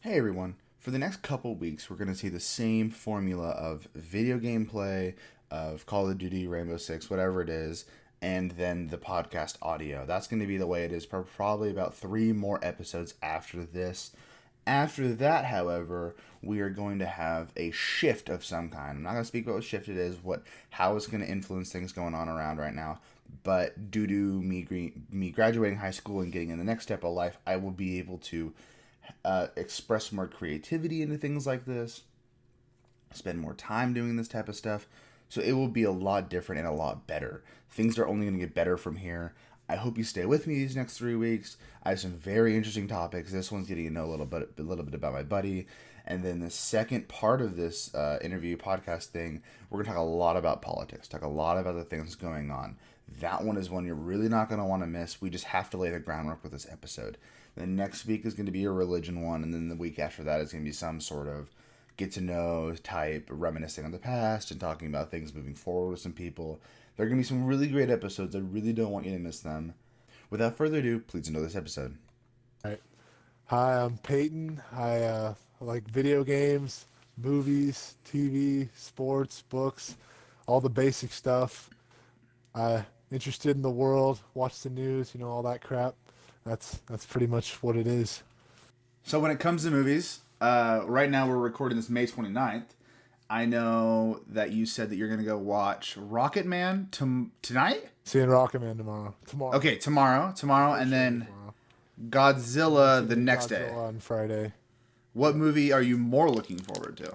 Hey everyone. For the next couple weeks, we're going to see the same formula of video gameplay, of Call of Duty, Rainbow Six, whatever it is, and then the podcast audio. That's going to be the way it is for probably about three more episodes after this. After that, however, we are going to have a shift of some kind. I'm not going to speak about what shift it is, how it's going to influence things going on around right now. But due to me graduating high school and getting in the next step of life, I will be able to express more creativity into things like this, spend more time doing this type of stuff. So it will be a lot different and a lot better. Things are only going to get better from here. I hope you stay with me these next 3 weeks. I have some very interesting topics. This one's getting to know a little bit about my buddy, and then the second part of this interview podcast thing, we're gonna talk a lot about politics, talk a lot about the things going on. That one is one you're really not gonna want to miss. We just have to lay the groundwork with this episode. The next week is going to be a religion one, and then the week after that is going to be some sort of get to know type, reminiscing on the past and talking about things moving forward with some people. There are going to be some really great episodes. I really don't want you to miss them. Without further ado, please enjoy this episode. All right. Hi, I'm Peyton. I like video games, movies, TV, sports, books, all the basic stuff. Interested in the world, watch the news, all that crap. That's pretty much what it is. So when it comes to movies, right now we're recording this May 29th. I know that you said that you're going to go watch Rocket Man tonight? Seeing Rocketman tomorrow. Okay, tomorrow, For and sure then tomorrow. Godzilla the Seeing next day. Godzilla on Friday. What movie are you more looking forward to?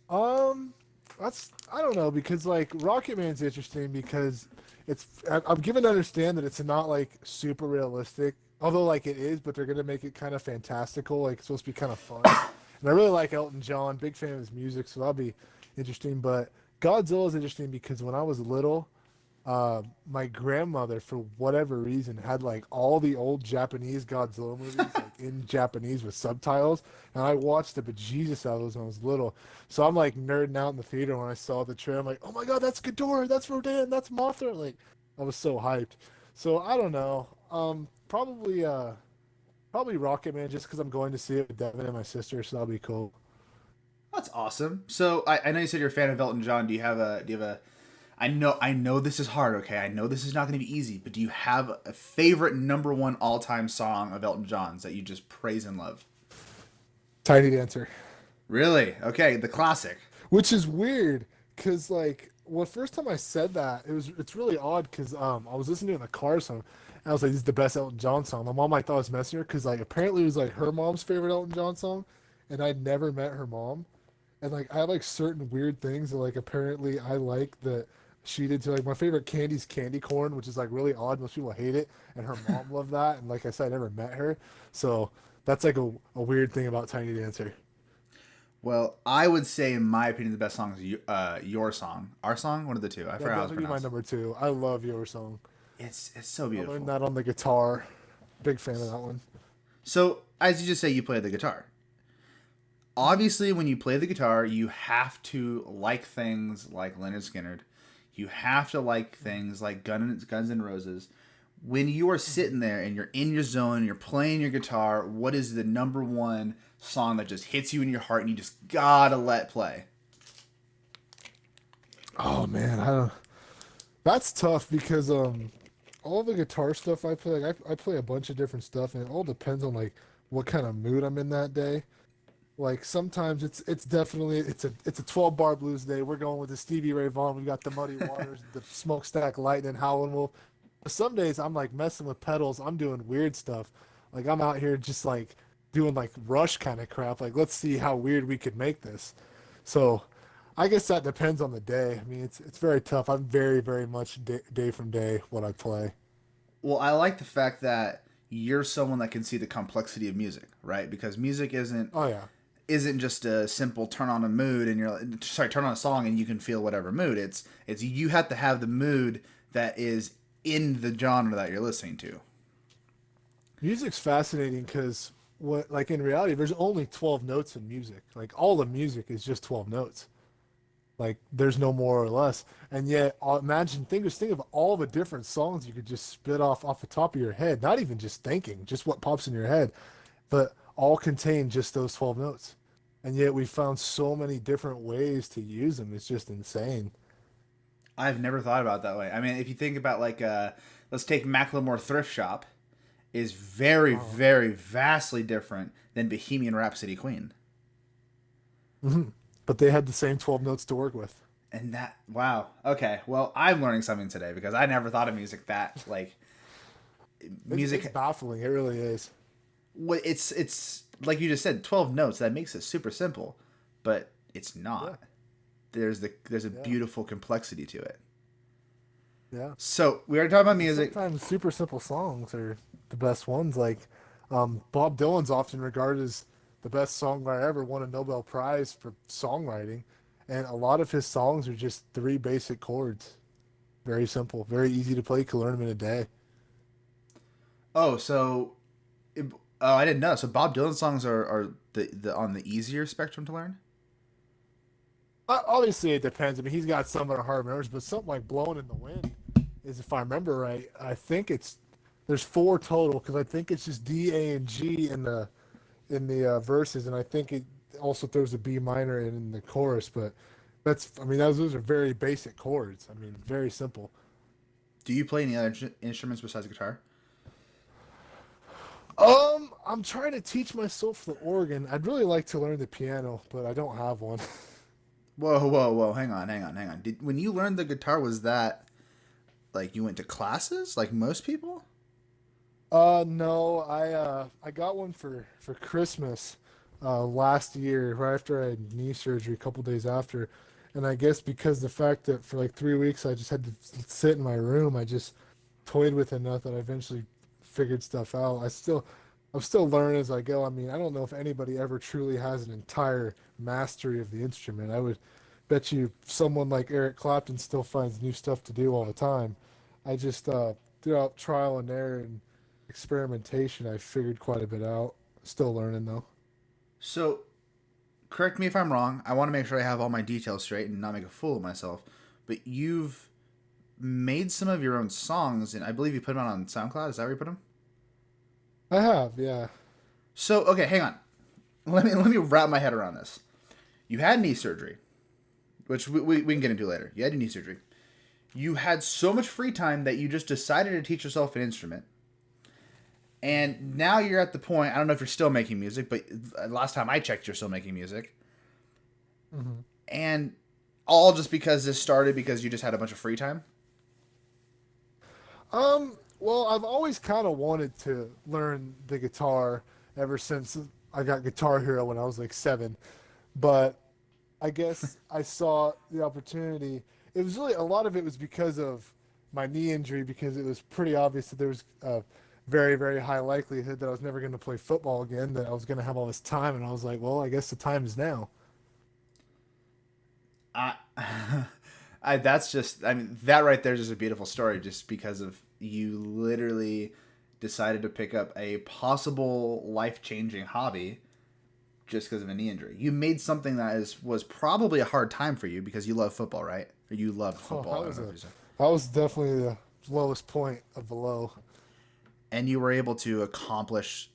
I don't know, because like Rocketman's interesting because I'm given to understand that it's not like super realistic, although like it is, but they're gonna make it kind of fantastical, like it's supposed to be kind of fun. And I really like Elton John, big fan of his music, so that'll be interesting. But Godzilla is interesting because when I was little, my grandmother, for whatever reason, had like all the old Japanese Godzilla movies like in Japanese with subtitles, and I watched the bejesus out of those when I was little. So I'm like nerding out in the theater when I saw the trailer. I'm like, oh my god, that's Ghidorah, that's Rodan, that's Mothra. Like, I was so hyped. So I don't know. Probably Rocket Man, just because I'm going to see it with Devin and my sister, so that'll be cool. That's awesome. So I know you said you're a fan of Elton John. Do you have a I know this is hard, okay? I know this is not going to be easy, but do you have a favorite number one all time song of Elton John's that you just praise and love? Tiny Dancer. Really? Okay, the classic. Which is weird, cause like, well, first time I said that, it's really odd, cause I was listening to it in the car song, and I was like, this is the best Elton John song. My mom, I thought, was messing her, cause like apparently it was like her mom's favorite Elton John song, and I'd never met her mom, and like I have like certain weird things that like apparently I like that she did too. Like my favorite candy's candy corn, which is like really odd. Most people hate it, and her mom loved that. And like I said, I never met her, so that's like a weird thing about Tiny Dancer. Well, I would say, in my opinion, the best song is your song, our song, one of the two. I That'd forgot how it's definitely be my pronounced. number two. I love your song. It's so I learned beautiful. that on the guitar. Big fan of that one. So as you just say, you play the guitar. Obviously, when you play the guitar, you have to like things like Leonard Skinner. You have to like things like Guns N' Roses. When you are sitting there and you're in your zone, and you're playing your guitar, what is the number one song that just hits you in your heart and you just gotta let play? Oh man, I don't. That's tough because all the guitar stuff I play, like I play a bunch of different stuff, and it all depends on like what kind of mood I'm in that day. Like sometimes it's definitely it's a 12 bar blues day. We're going with the Stevie Ray Vaughan. We got the Muddy Waters, the Smokestack Lightning, Howlin' Wolf. Some days I'm like messing with pedals. I'm doing weird stuff. Like I'm out here just like doing like Rush kind of crap. Like let's see how weird we could make this. So I guess that depends on the day. I mean it's very tough. I'm very much day from day what I play. Well, I like the fact that you're someone that can see the complexity of music, right? Because music Oh yeah. isn't just a simple turn on a mood and turn on a song and you can feel whatever mood. It's you have to have the mood that is in the genre that you're listening to. Music's fascinating because what like in reality there's only 12 notes in music. Like all the music is just 12 notes. Like there's no more or less. And yet imagine think of all the different songs you could just spit off the top of your head. Not even just thinking, just what pops in your head. But all contain just those 12 notes. And yet we found so many different ways to use them. It's just insane. I've never thought about it that way. I mean, if you think about like, let's take Macklemore Thrift Shop, is very, Oh. very vastly different than Bohemian Rhapsody Queen. Hmm. But they had the same 12 notes to work with. And that, wow. Okay, well, I'm learning something today because I never thought of music that like It's music. baffling. It really is. It's like you just said, 12 notes. That makes it super simple, but it's Yeah. not. There's a Yeah. beautiful complexity to it. Yeah. So we already talked about music. Sometimes super simple songs are the best ones. Like Bob Dylan's often regarded as the best songwriter ever, won a Nobel Prize for songwriting. And a lot of his songs are just three basic chords. Very simple, very easy to play. You can learn them in a day. Oh, so oh, I didn't know. So Bob Dylan songs are the on the easier spectrum to learn. Obviously, it depends. I mean, he's got some that are hard members, but something like "Blowing in the Wind" is, if I remember right, I think there's four total because I think it's just D, A, and G in the verses, and I think it also throws a B minor in the chorus. But I mean, those are very basic chords. I mean, very simple. Do you play any other instruments besides guitar? I'm trying to teach myself the organ. I'd really like to learn the piano, but I don't have one. Whoa, whoa, whoa! Hang on. When you learned the guitar, was that like you went to classes like most people? No, I got one for Christmas last year, right after I had knee surgery, a couple days after, and I guess because the fact that for like 3 weeks I just had to sit in my room, I just toyed with it enough that I eventually figured stuff out. I'm still learning as I go. I mean, I don't know if anybody ever truly has an entire mastery of the instrument. I would bet you someone like Eric Clapton still finds new stuff to do all the time. I just throughout trial and error and experimentation, I figured quite a bit out. Still learning though. So, correct me if I'm wrong. I want to make sure I have all my details straight and not make a fool of myself. But you've made some of your own songs, and I believe you put them out on SoundCloud. Is that where you put them? I have, yeah. So, okay, hang on. Let me wrap my head around this. You had knee surgery, which we can get into later. You had knee surgery. You had so much free time that you just decided to teach yourself an instrument. And now you're at the point, I don't know if you're still making music, but last time I checked, you're still making music. Hmm. And all just because this started because you just had a bunch of free time? Well, I've always kind of wanted to learn the guitar ever since I got Guitar Hero when I was like 7. But I guess I saw the opportunity. It was really a lot of it was because of my knee injury, because it was pretty obvious that there was a very, very high likelihood that I was never going to play football again, that I was going to have all this time. And I was like, well, I guess the time is now. I, that's just, I mean, that right there is just a beautiful story just because of you literally decided to pick up a possible life changing hobby just because of a knee injury. You made something that was probably a hard time for you because you love football, right? Or you love Oh, football. I don't know if you said. that was definitely the lowest point of the low. And you were able to accomplish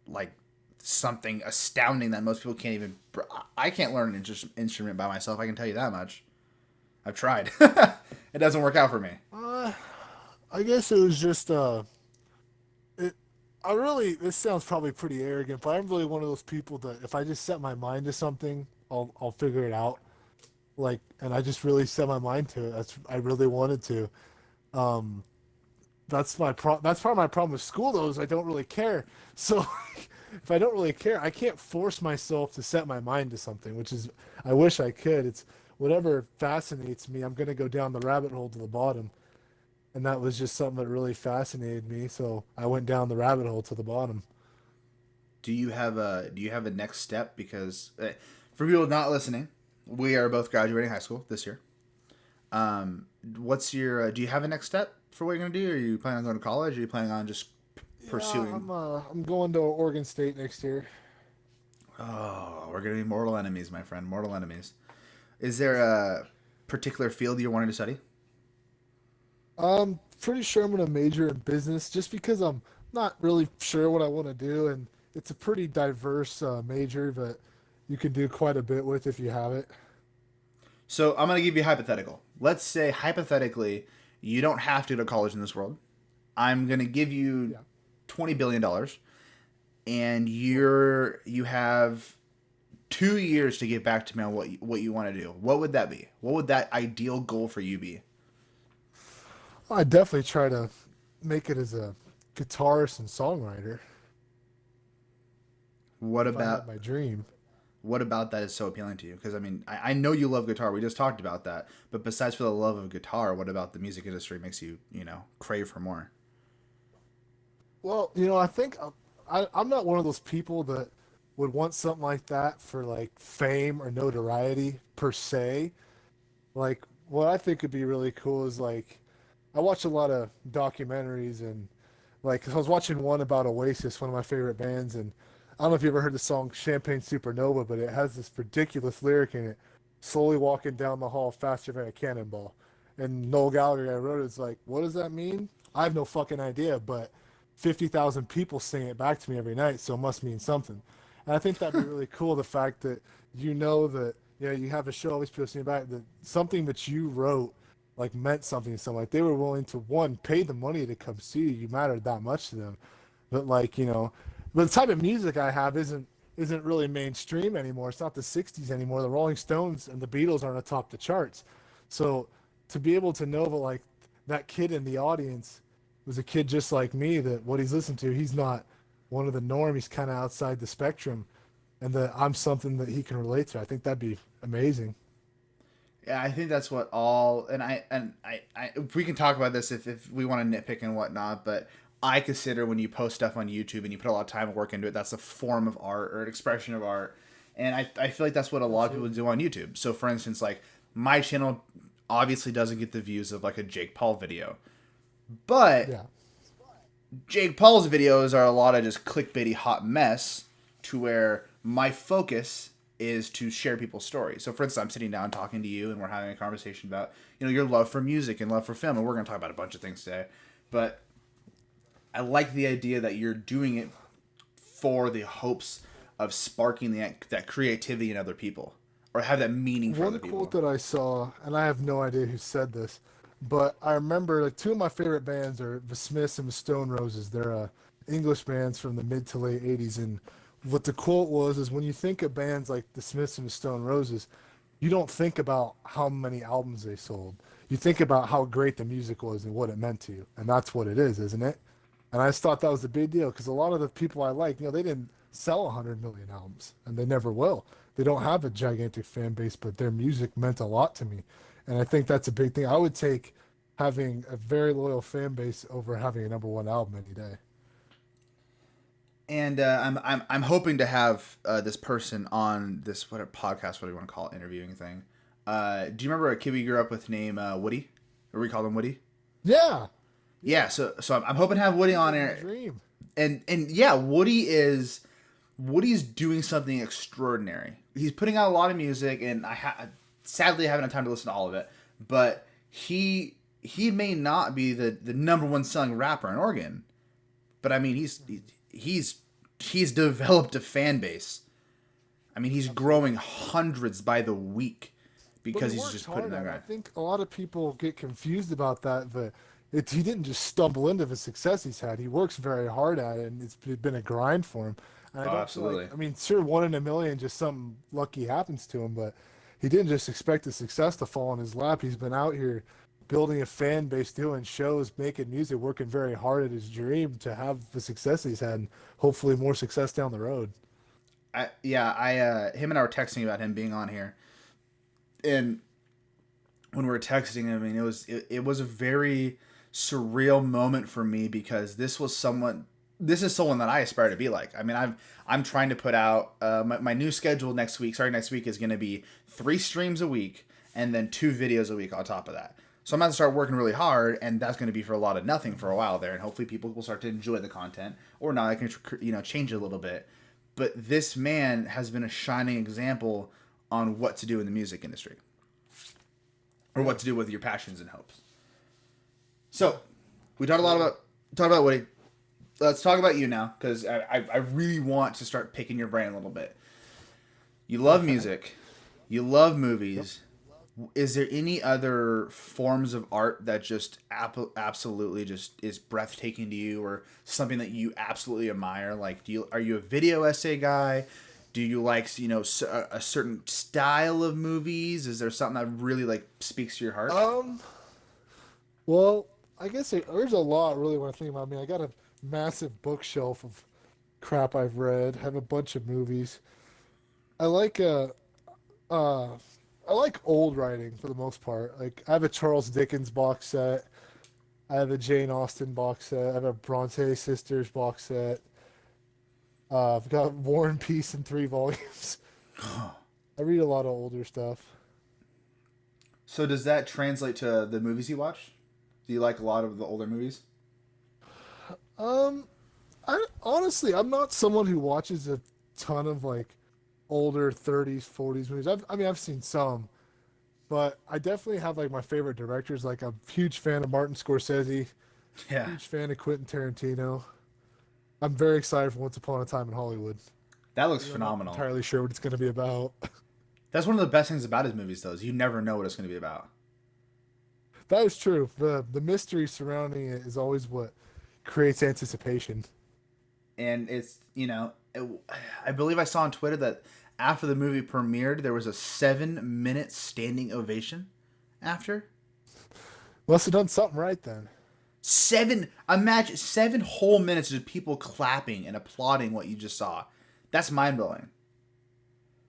like something astounding that most people can't even. I can't learn an instrument by myself. I can tell you that much. I've tried. It doesn't work out for me. Uh, I guess it was just it. I really, this sounds probably pretty arrogant, but I'm really one of those people that if I just set my mind to something, I'll figure it out. Like, and I just really set my mind to it. I really wanted to. Um, that's part of my problem with school though, is I don't really care. So if I don't really care, I can't force myself to set my mind to something, which is I wish I could. It's whatever fascinates me, I'm gonna go down the rabbit hole to the bottom. And that was just something that really fascinated me, so I went down the rabbit hole to the bottom. Do you have a next step? Because for people not listening, we are both graduating high school this year. What's your? Do you have a next step for what you're gonna do? Are you planning on going to college? Are you planning on just Yeah, pursuing? I'm going to Oregon State next year. Oh, we're gonna be mortal enemies, my friend. Mortal enemies. Is there a particular field you're wanting to study? Pretty sure I'm gonna major in business just because I'm not really sure what I want to do, and it's a pretty diverse major that you can do quite a bit with if you have it. So I'm gonna give you a hypothetical. Let's say hypothetically, you don't have to go to college in this world. I'm gonna give you Yeah. $20 billion, and you have 2 years to get back to me on what you want to do. What would that be? What would that ideal goal for you be? I definitely try to make it as a guitarist and songwriter What if I had about my dream. what about that is so appealing to you? Because I mean, I know you love guitar. We just talked about that. But besides for the love of guitar, what about the music industry makes you, crave for more? Well, I think I'm not one of those people that would want something like that for like fame or notoriety per se. Like what I think would be really cool is like I watch a lot of documentaries and like I was watching one about Oasis, one of my favorite bands, and I don't know if you ever heard the song Champagne Supernova, but it has this ridiculous lyric in it, slowly walking down the hall faster than a cannonball. And Noel Gallagher, guy wrote it, is like, what does that mean? I have no fucking idea, but 50,000 people sing it back to me every night, so it must mean something. And I think that'd be really cool, the fact that that, you have a show, all these people sing it back, that something that you wrote like meant something to someone. Like they were willing to one pay the money to come see you. You mattered that much to them. But like but the type of music I have isn't really mainstream anymore. It's not the '60s anymore. The Rolling Stones and the Beatles aren't atop the charts. So to be able to know that like that kid in the audience was a kid just like me, that what he's listened to, he's not one of the norm. He's kind of outside the spectrum, and that I'm something that he can relate to. I think that'd be amazing. Yeah, I think that's what all if we can talk about this if we want to nitpick and whatnot, but I consider when you post stuff on YouTube and you put a lot of time and work into it, that's a form of art or an expression of art. And I feel like that's what a lot of people do on YouTube. So for instance, like my channel obviously doesn't get the views of like a Jake Paul video. But Yeah. Jake Paul's videos are a lot of just clickbaity hot mess to where my focus is to share people's stories. So for instance, I'm sitting down talking to you and we're having a conversation about, your love for music and love for film. And we're going to talk about a bunch of things today. But I like the idea that you're doing it for the hopes of sparking that creativity in other people or have that meaning for One other people. quote that I saw, and I have no idea who said this, but I remember like two of my favorite bands are the Smiths and the Stone Roses. They're English bands from the mid to late '80s, and what the quote was is when you think of bands like the Smiths and the Stone Roses, you don't think about how many albums they sold. You think about how great the music was and what it meant to you, and that's what it is, isn't it? And I just thought that was a big deal because a lot of the people I like, they didn't sell 100 million albums, and they never will. They don't have a gigantic fan base, but their music meant a lot to me. And I think that's a big thing. I would take having a very loyal fan base over having a number one album any day. And I'm hoping to have this person on this what a podcast, what do you want to call it, interviewing thing. Do you remember a kid we grew up with named Woody? Or we called him Woody? Yeah. Yeah. So I'm hoping to have Woody on here. Dream. And yeah, Woody's doing something extraordinary. He's putting out a lot of music, and sadly I haven't had time to listen to all of it. But he may not be the number one selling rapper in Oregon, but I mean he's developed a fan base. I mean he's growing hundreds by the week because he's just putting that guy. guy. I think a lot of people get confused about that. He didn't just stumble into the success he's had. He works very hard at it, and it's been a grind for him. And I don't Absolutely. I mean, sure, 1 in a million, just something lucky happens to him, but he didn't just expect the success to fall in his lap. He's been out here building a fan base, doing shows, making music, working very hard at his dream to have the success he's had, and hopefully more success down the road. Him and I were texting about him being on here, and when we were texting him, I mean, it was a very surreal moment for me because this is someone that I aspire to be like. I mean, I'm trying to put out my new schedule next week. Starting next week is going to be 3 streams a week and then 2 videos a week on top of that. So I'm going to start working really hard, and that's going to be for a lot of nothing for a while there, and hopefully people will start to enjoy the content, or not. I can change it a little bit. But this man has been a shining example on what to do in the music industry, or what to do with your passions and hopes. So we talked about Woody. let's talk about you now, because I really want to start picking your brain a little bit. You love Okay. music. You love Yep. movies. Is there any other forms of art that just absolutely just is breathtaking to you, or something that you absolutely admire? Like, are you a video essay guy? Do you like, a certain style of movies? Is there something that really like speaks to your heart? Um. Well, I guess there's a lot really when I think about me. I got a massive bookshelf of crap I've read. Have a bunch of movies. I like uh I like old writing for the most part. Like I have a Charles Dickens box set. I have a Jane Austen box set. I have a Bronte Sisters box set. I've got War and Peace in 3 volumes. I read a lot of older stuff. So does that translate to the movies you watch? Do you like a lot of the older movies? Um, I honestly, I'm not someone who watches a ton of like older 30s, 40s movies. I've seen some, but I definitely have like my favorite directors. Like I'm a huge fan of Martin Scorsese, Yeah, huge fan of Quentin Tarantino. I'm very excited for Once Upon a Time in Hollywood. that looks I'm not phenomenal. entirely sure what it's going to be about. That's one of the best things about his movies, though, is you never know what it's going to be about. That is true. The mystery surrounding it is always what creates anticipation. And I believe I saw on Twitter that after the movie premiered, there was a 7 minute standing ovation after. Must have done something right then. Imagine 7 whole minutes of people clapping and applauding what you just saw. That's mind blowing.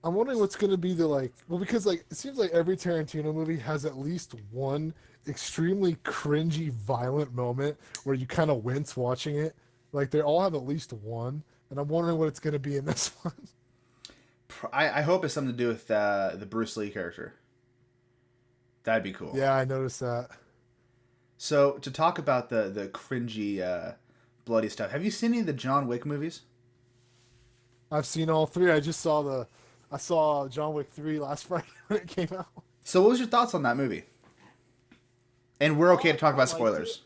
I'm wondering what's going to be the like. Well, because like it seems like every Tarantino movie has at least one extremely cringy, violent moment where you kind of wince watching it. Like they all have at least one, and I'm wondering what it's going to be in this one. I hope it's something to do with the Bruce Lee character. That'd be cool. Yeah, I noticed that. So to talk about the cringy, bloody stuff, have you seen any of the John Wick movies? I've seen all three. I saw John Wick 3 last Friday when it came out. So what was your thoughts on that movie? And we're okay to talk I about liked it. spoilers.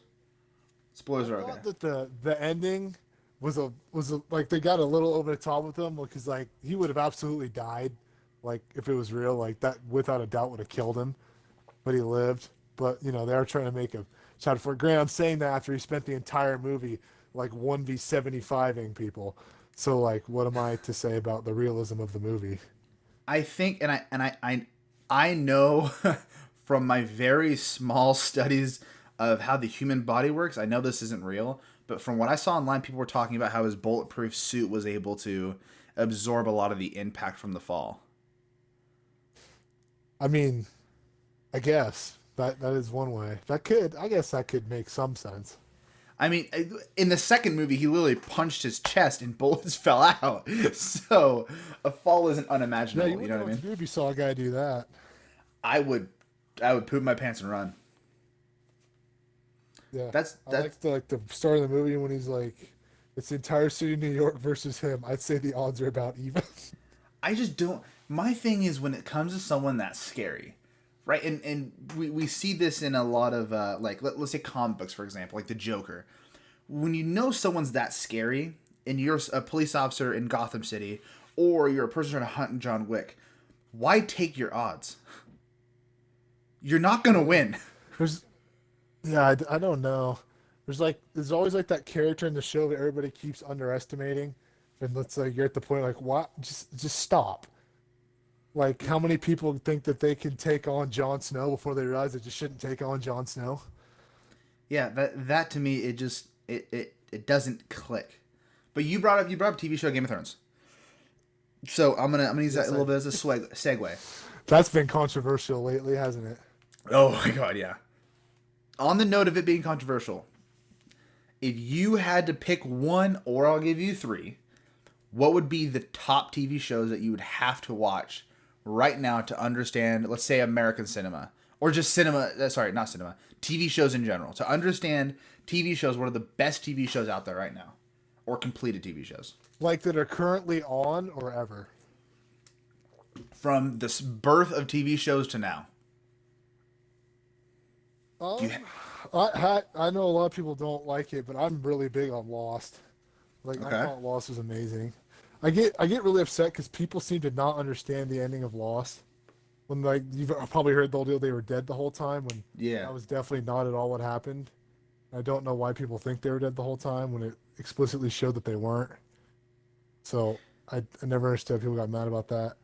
Spoilers I are okay. thought that the ending like they got a little over the top with him because like he would have absolutely died like if it was real like that without a doubt would have killed him, but he lived. But they were trying to make a shot for Grant. I'm saying that after he spent the entire movie like 1v75ing people. So like, what am I to say about the realism of the movie? I think, I know from my very small studies of how the human body works. I know this isn't real, but from what I saw online, people were talking about how his bulletproof suit was able to absorb a lot of the impact from the fall. I mean, I guess that is one way. I guess that could make some sense. I mean, in the second movie, he literally punched his chest and bullets fell out. So a fall isn't Yeah, unimaginable. you You wouldn't know know what I what to mean? do if you saw a guy do that. I would, I would poop my pants and run. Yeah, I That's like the start of the movie when he's like, it's the entire city of New York versus him. I'd say the odds are about even. I just don't. My thing is when it comes to someone that's scary, right? And we see this in a lot of like let's say comic books, for example, like the Joker. When you know someone's that scary, and you're a police officer in Gotham City, or you're a person trying to hunt John Wick, why take your odds? You're not gonna win. There's Yeah, I don't know. There's always like that character in the show that everybody keeps underestimating, and let's like you're at the point like what? Just stop. Like how many people think that they can take on Jon Snow before they realize they just shouldn't take on Jon Snow? Yeah, that to me it just it doesn't click. But you brought up TV show Game of Thrones. So I'm gonna use that a Yes, little bit as a segue. that's been controversial lately, hasn't it? Oh my god, yeah. On the note of it being controversial, if you had to pick one, or I'll give you three, what would be the top TV shows that you would have to watch right now to understand, let's say, American cinema, or just cinema? Sorry, not cinema. TV shows in general. To understand TV shows, what are the best TV shows out there right now, or completed TV shows Like that are currently on or ever. from the birth of TV shows to now? Do Um, you I know a lot of people don't like it, but I'm really big on Lost. Like I Okay. thought Lost was amazing. I get really upset because people seem to not understand the ending of Lost. When like you've probably heard the whole deal, they were dead the whole time. When Yeah. that was definitely not at all what happened. I don't know why people think they were dead the whole time when it explicitly showed that they weren't. So I never understood people got mad about that.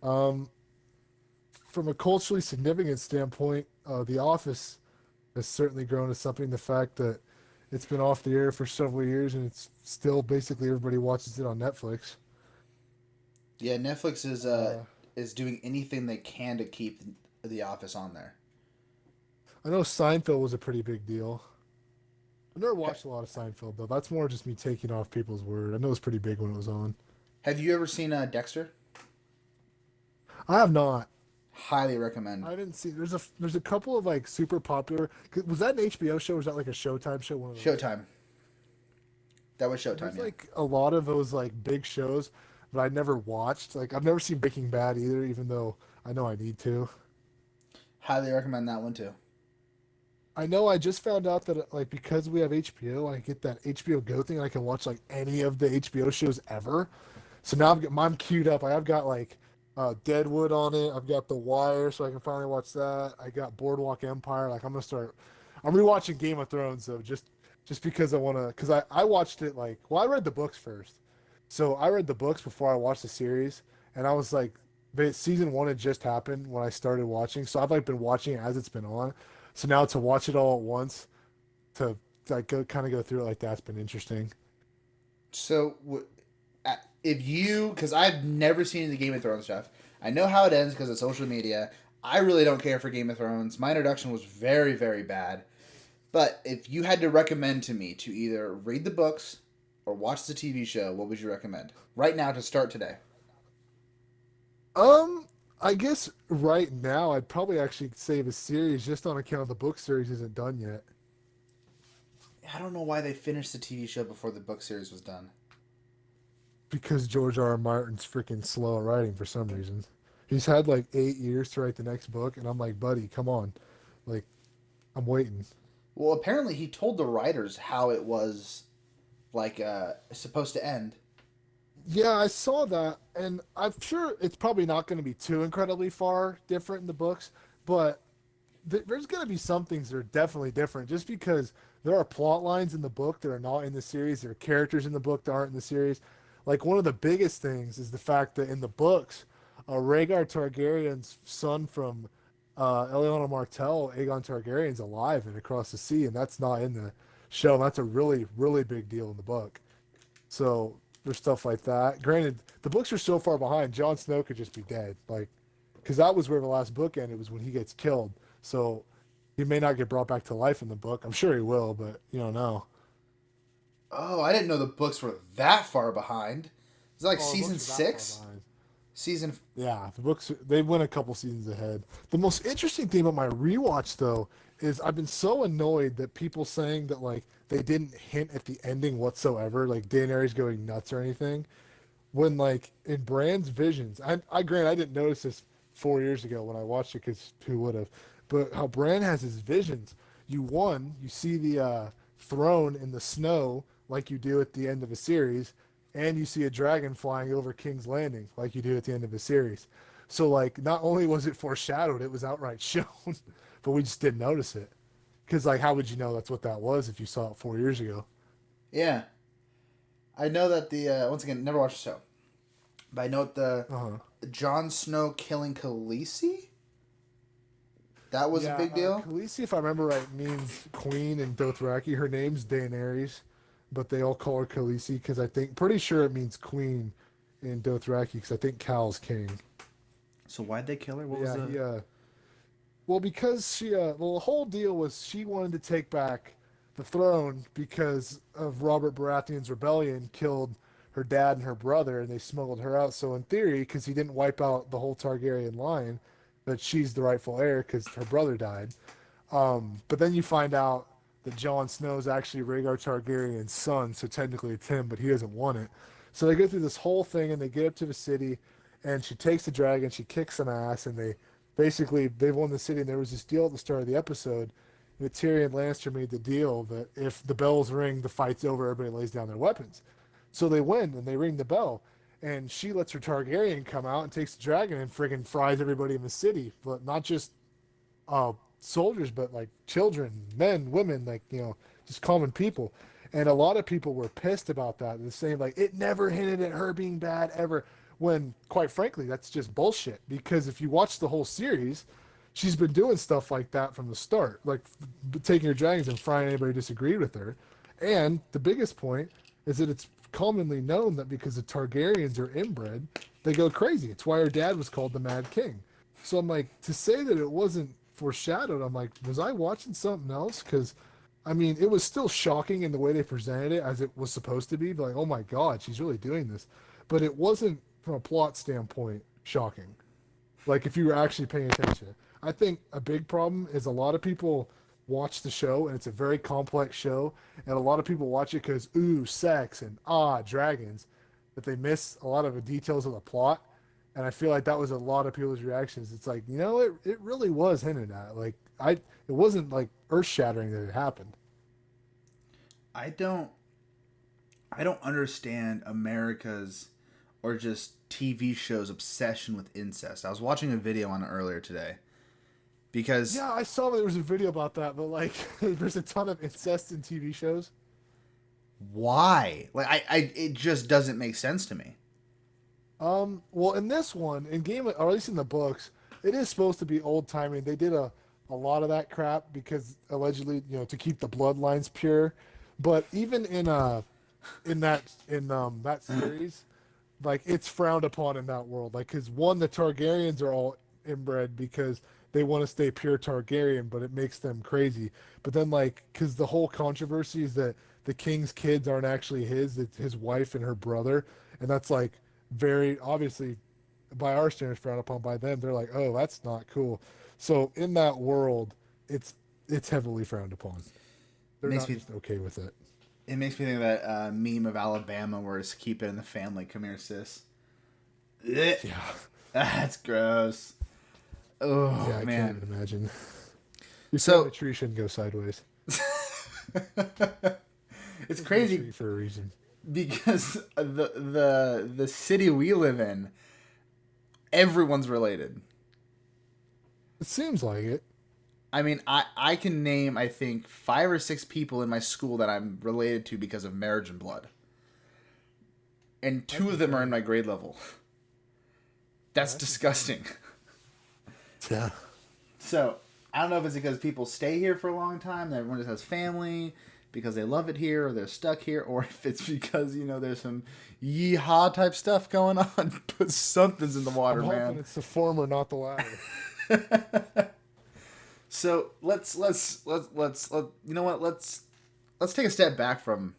Um, from a culturally significant standpoint, The Office has certainly grown to something. The fact that it's been off the air for several years and it's still basically everybody watches it on Netflix. Yeah, Netflix Uh, is doing anything they can to keep The Office on there. I know Seinfeld was a pretty big deal. I never watched a lot of Seinfeld though. That's more just me taking off people's word. I know it was pretty big when it was on. Have you ever seen Dexter? I have not. Highly recommend. I didn't see. There's a couple of like super popular. Was that an HBO show? Or was that like a Showtime show? One of those. Showtime. That was Showtime, There's yeah. like a lot of those like big shows, but I never watched. Like I've never seen Breaking Bad either, even though I know I need to. Highly recommend that one too. I know I just found out that like because we have HBO, I get that HBO Go thing, and I can watch like any of the HBO shows ever. So now I've got mine queued up. I've got like Deadwood on it. I've got The Wire, so I can finally watch that. I got Boardwalk Empire. Like I'm gonna start. I'm rewatching Game of Thrones though, just because I wanna. Because I watched it like well, I read the books first, so I read the books before I watched the series, and I was like, season one had just happened when I started watching, so I've like been watching it as it's been on. So now to watch it all at once, to like go kind of go through it like that's been interesting. So, if you, because I've never seen the Game of Thrones stuff, I know how it ends because of social media. I really don't care for Game of Thrones. My introduction was very, very bad. But if you had to recommend to me to either read the books or watch the TV show, what would you recommend right now to start today? Um, I guess right now I'd probably actually save a series just on account of the book series isn't done yet. I don't know why they finished the TV show before the book series was done. Because George R. R. Martin's freaking slow at writing for some reason. He's had like 8 years to write the next book, and I'm like, buddy, come on, like I'm waiting. Well, apparently he told the writers how it was like supposed to end. Yeah, I saw that, and I'm sure it's probably not going to be too incredibly far different in the books, but there's going to be some things that are definitely different just because there are plot lines in the book that are not in the series. There are characters in the book that aren't in the series. Like, one of the biggest things is the fact that in the books, Rhaegar Targaryen's son from Eleanor Martell, Aegon Targaryen's alive and across the sea, and that's not in the show. And that's a really, really big deal in the book. So there's stuff like that. Granted, the books are so far behind. Jon Snow could just be dead, like, because that was where the last book ended. Was when he gets killed. So he may not get brought back to life in the book. I'm sure he will, but you don't know. Oh, I didn't know the books were that far behind. It's like Oh, the season books are that far six, behind. season. Yeah, the books they went a couple seasons ahead. The most interesting thing about my rewatch though is I've been so annoyed that people saying that like they didn't hint at the ending whatsoever, like Daenerys going nuts or anything. When like in Bran's visions, I grant I didn't notice this 4 years ago when I watched it because who would have? But how Bran has his visions, you see the throne in the snow like you do at the end of a series, and you see a dragon flying over King's Landing like you do at the end of a series. So like not only was it foreshadowed, it was outright shown, but we just didn't notice it. Because like how would you know that's what that was if you saw it 4 years ago? Yeah, I know that the once again never watched the show, but I know the Uh huh. Jon Snow killing Khaleesi. That was a Yeah, big deal. Khaleesi, if I remember right, means queen in Dothraki. Her name's Daenerys, but they all call her Khaleesi because pretty sure it means queen in Dothraki because I think Cal's king. So why'd they kill her? What was Yeah, the? yeah. Well, because well, the whole deal was she wanted to take back the throne because of Robert Baratheon's rebellion killed her dad and her brother, and they smuggled her out. So in theory, because he didn't wipe out the whole Targaryen line, that she's the rightful heir because her brother died. But then you find out that Jon Snow is actually Rhaegar Targaryen's son, so technically it's him, but he doesn't want it. So they go through this whole thing, and they get up to the city, and she takes the dragon, she kicks some ass, and they've won the city. And there was this deal at the start of the episode that Tyrion Lannister made the deal that if the bells ring, the fight's over, everybody lays down their weapons. So they win and they ring the bell, and she lets her Targaryen come out and takes the dragon and friggin' fries everybody in the city, but not just soldiers, but like children, men, women, like just common people. And a lot of people were pissed about that. They're saying like it never hinted at her being bad ever. When quite frankly, that's just bullshit. Because if you watch the whole series, she's been doing stuff like that from the start, like taking her dragons and frying anybody who disagreed with her. And the biggest point is that it's commonly known that because the Targaryens are inbred, they go crazy. It's why her dad was called the Mad King. So I'm like, to say that it wasn't foreshadowed, I'm like, was I watching something else? Because, I mean, it was still shocking in the way they presented it as it was supposed to be. Like, oh my God, she's really doing this. But it wasn't, from a plot standpoint, shocking. Like, if you were actually paying attention. I think a big problem is a lot of people watch the show, and it's a very complex show, and a lot of people watch it because, ooh, sex and dragons, but they miss a lot of the details of the plot. And I feel like that was a lot of people's reactions. It's like, it really was hinted at. Like, it wasn't like earth shattering that it happened. I don't understand America's or just TV shows obsession with incest. I was watching a video on it earlier today. Because yeah, I saw there was a video about that, but like there's a ton of incest in TV shows. Why? Like it just doesn't make sense to me. Well, in this one, in game, or at least in the books, it is supposed to be old timey. They did a lot of that crap because allegedly, to keep the bloodlines pure. But even in that series, like it's frowned upon in that world. Like, because one, the Targaryens are all inbred because they want to stay pure Targaryen, but it makes them crazy. But then, like, because the whole controversy is that the king's kids aren't actually his, it's his wife and her brother, and that's like very obviously by our standards frowned upon. By them, they're like, oh, that's not cool. So in that world, it's heavily frowned upon. They're not just okay with it. It makes me think of that meme of Alabama where it's keep it in the family. Come here, sis. Yeah, that's gross. Oh, yeah, I man. can't even imagine. Your family tree shouldn't go sideways. It's crazy for a reason. Because the city we live in, everyone's related. It seems like it. I mean, I can name, I think, 5 or 6 people in my school that I'm related to because of marriage and blood. And 2 of them are in my grade level. That's disgusting. Yeah. So, I don't know if it's because people stay here for a long time, that everyone just has family, because they love it here, or they're stuck here, or if it's because, there's some yeehaw type stuff going on. But something's in the water, I'm hoping it's the former, not the latter. So let's you know what, let's take a step back from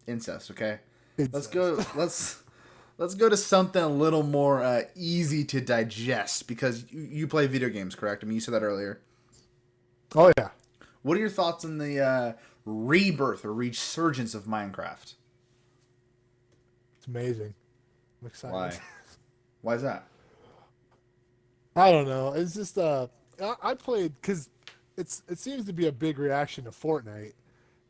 incest, okay? Let's go to something a little more easy to digest, because you play video games, correct? I mean, you said that earlier. Oh yeah. What are your thoughts on the rebirth or resurgence of Minecraft? It's amazing. I'm excited. Why? Why is that? I don't know. It's just I played because it seems to be a big reaction to Fortnite,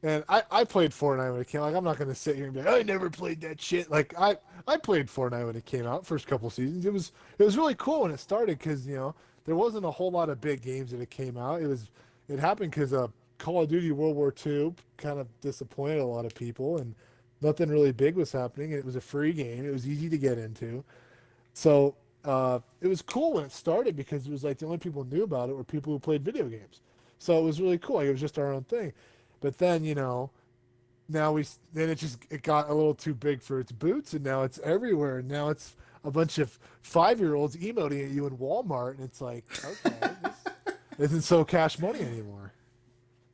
and I played Fortnite when it came. Like, I'm not gonna sit here and be like, I never played that shit. Like, I played Fortnite when it came out, first couple seasons. It was really cool when it started because there wasn't a whole lot of big games that it came out. It happened because Call of Duty World War II kind of disappointed a lot of people, and nothing really big was happening. It was a free game. It was easy to get into, so. It was cool when it started because it was like the only people who knew about it were people who played video games. So it was really cool. Like, it was just our own thing. But then, now it got a little too big for its boots, and now it's everywhere. And now it's a bunch of 5-year-olds emoting at you in Walmart, and it's like, okay, this isn't so Cash Money anymore.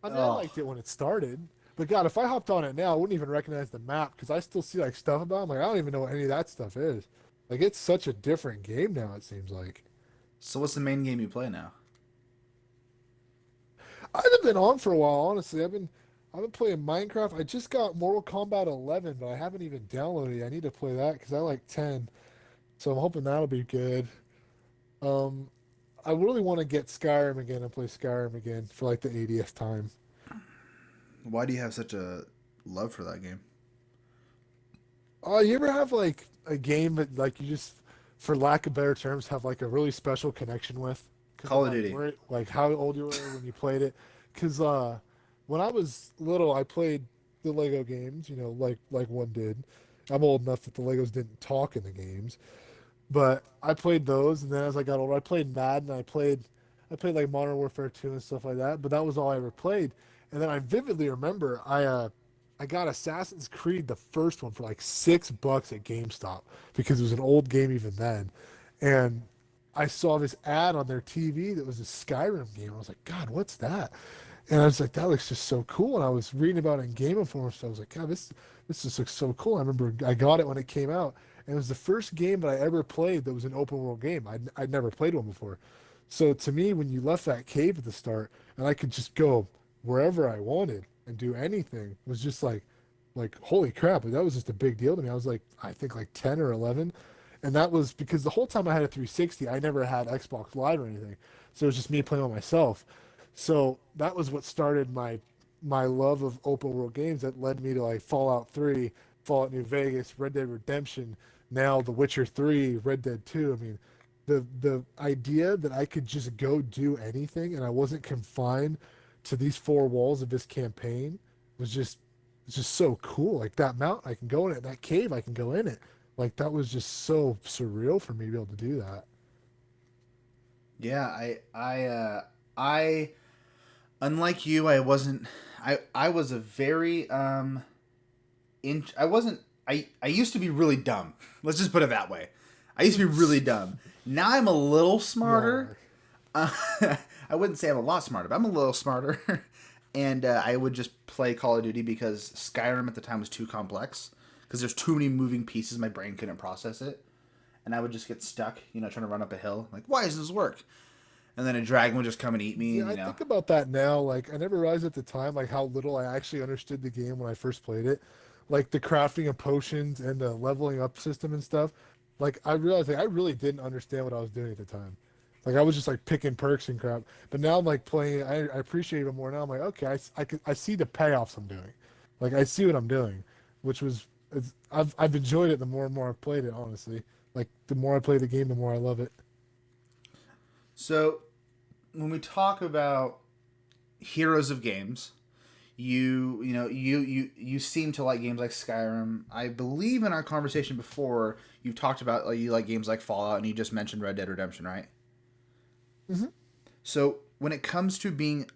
I mean, I liked it when it started. But God, if I hopped on it now, I wouldn't even recognize the map because I still see like stuff about it. I'm like, I don't even know what any of that stuff is. Like, it's such a different game now, it seems like. So what's the main game you play now? I haven't been on for a while, honestly. I've been playing Minecraft. I just got Mortal Kombat 11, but I haven't even downloaded it. I need to play that because I like 10. So I'm hoping that'll be good. I really want to get Skyrim again and play Skyrim again for like the 80th time. Why do you have such a love for that game? Oh, you ever have like a game that like you just, for lack of better terms, have like a really special connection with because of Call of like Duty. where, like how old you were when you played it? Because when I was little, I played the Lego games, you know, like one did. I'm old enough that the Legos didn't talk in the games, but I played those, and then as I got older, I played Madden. I played like Modern Warfare 2 and stuff like that. But that was all I ever played. And then I vividly remember I got Assassin's Creed the first one for like $6 at GameStop because it was an old game even then, and I saw this ad on their TV that was a Skyrim game. I was like, God, what's that? And I was like, that looks just so cool. And I was reading about it in Game Informer, so I was like, God, this just looks so cool. I remember I got it when it came out, and it was the first game that I ever played that was an open world game. I'd never played one before. So to me, when you left that cave at the start, and I could just go wherever I wanted and do anything, it was just like holy crap! Like, that was just a big deal to me. I was like, I think like 10 or 11, and that was because the whole time I had a 360, I never had Xbox Live or anything, so it was just me playing on myself. So that was what started my love of open world games that led me to like Fallout 3, Fallout New Vegas, Red Dead Redemption, now The Witcher 3, Red Dead 2. I mean, the idea that I could just go do anything and I wasn't confined to these four walls of this campaign was just it's just so cool. Like that mountain, I can go in it. That cave, I can go in it. Like that was just so surreal for me to be able to do that. Yeah, I unlike you, I wasn't. I was a very I wasn't. I used to be really dumb. Let's just put it that way. I used to be really dumb. Now I'm a little You smarter. are. Uh, I wouldn't say I'm a lot smarter, but I'm a little smarter. And I would just play Call of Duty because Skyrim at the time was too complex. Because there's too many moving pieces, my brain couldn't process it, and I would just get stuck, trying to run up a hill. Like, why does this work? And then a dragon would just come and eat me. See, And, I think about that now. Like, I never realized at the time, like, how little I actually understood the game when I first played it. Like, the crafting of potions and the leveling up system and stuff. Like, I realized, like, I really didn't understand what I was doing at the time. Like, I was just, like, picking perks and crap. But now I'm, like, playing it. I appreciate it more now. I'm like, okay, I see the payoffs I'm doing. Like, I see what I'm doing, which was, I've enjoyed it the more and more I've played it, honestly. Like, the more I play the game, the more I love it. so when we talk about heroes of games, you seem to like games like Skyrim. I believe in our conversation before you've talked about you like games like Fallout, and you just mentioned Red Dead Redemption, right? Hmm. So when it comes to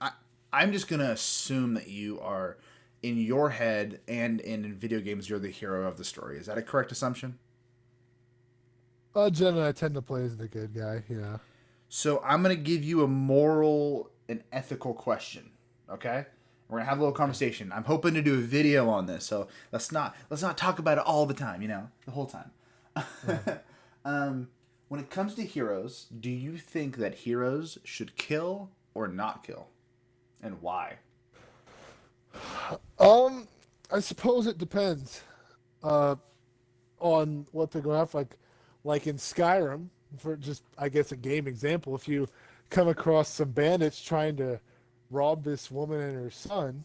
I'm just gonna assume that you are in your head and in video games you're the hero of the story. Is that a correct assumption? Generally, I tend to play as the good guy, yeah. So I'm gonna give you a moral and ethical question. Okay? We're gonna have a little Okay. conversation. I'm hoping to do a video on this, so let's not talk about it all the time, the whole time. Right. When it comes to heroes, do you think that heroes should kill or not kill? And why? Um, I suppose it depends uh, on what they're going after. Like in Skyrim, for just I guess a game example, if you come across some bandits trying to rob this woman and her son,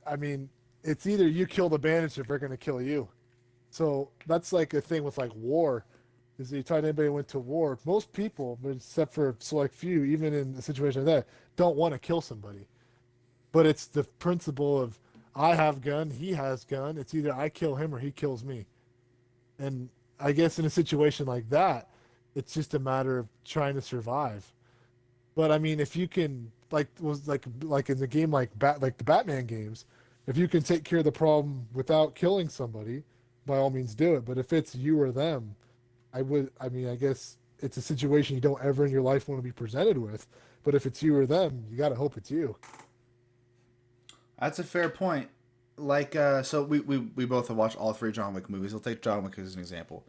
I mean, it's either you kill the bandits or they're going to kill you. So that's like a thing with like war. Is you talk to anybody who went to war, most people, but except for a select few, even in a situation like that, don't want to kill somebody. But it's the principle of I have gun, he has gun. It's either I kill him or he kills me. And I guess in a situation like that, it's just a matter of trying to survive. But I mean, if you can, like was like in the game like the Batman games, if you can take care of the problem without killing somebody, by all means do it. But if it's you or them, I mean, I guess it's a situation you don't ever in your life want to be presented with. But if it's you or them, you got to hope it's you. That's a fair point. Like, so we both have watched all three John Wick movies. We'll take John Wick as an example.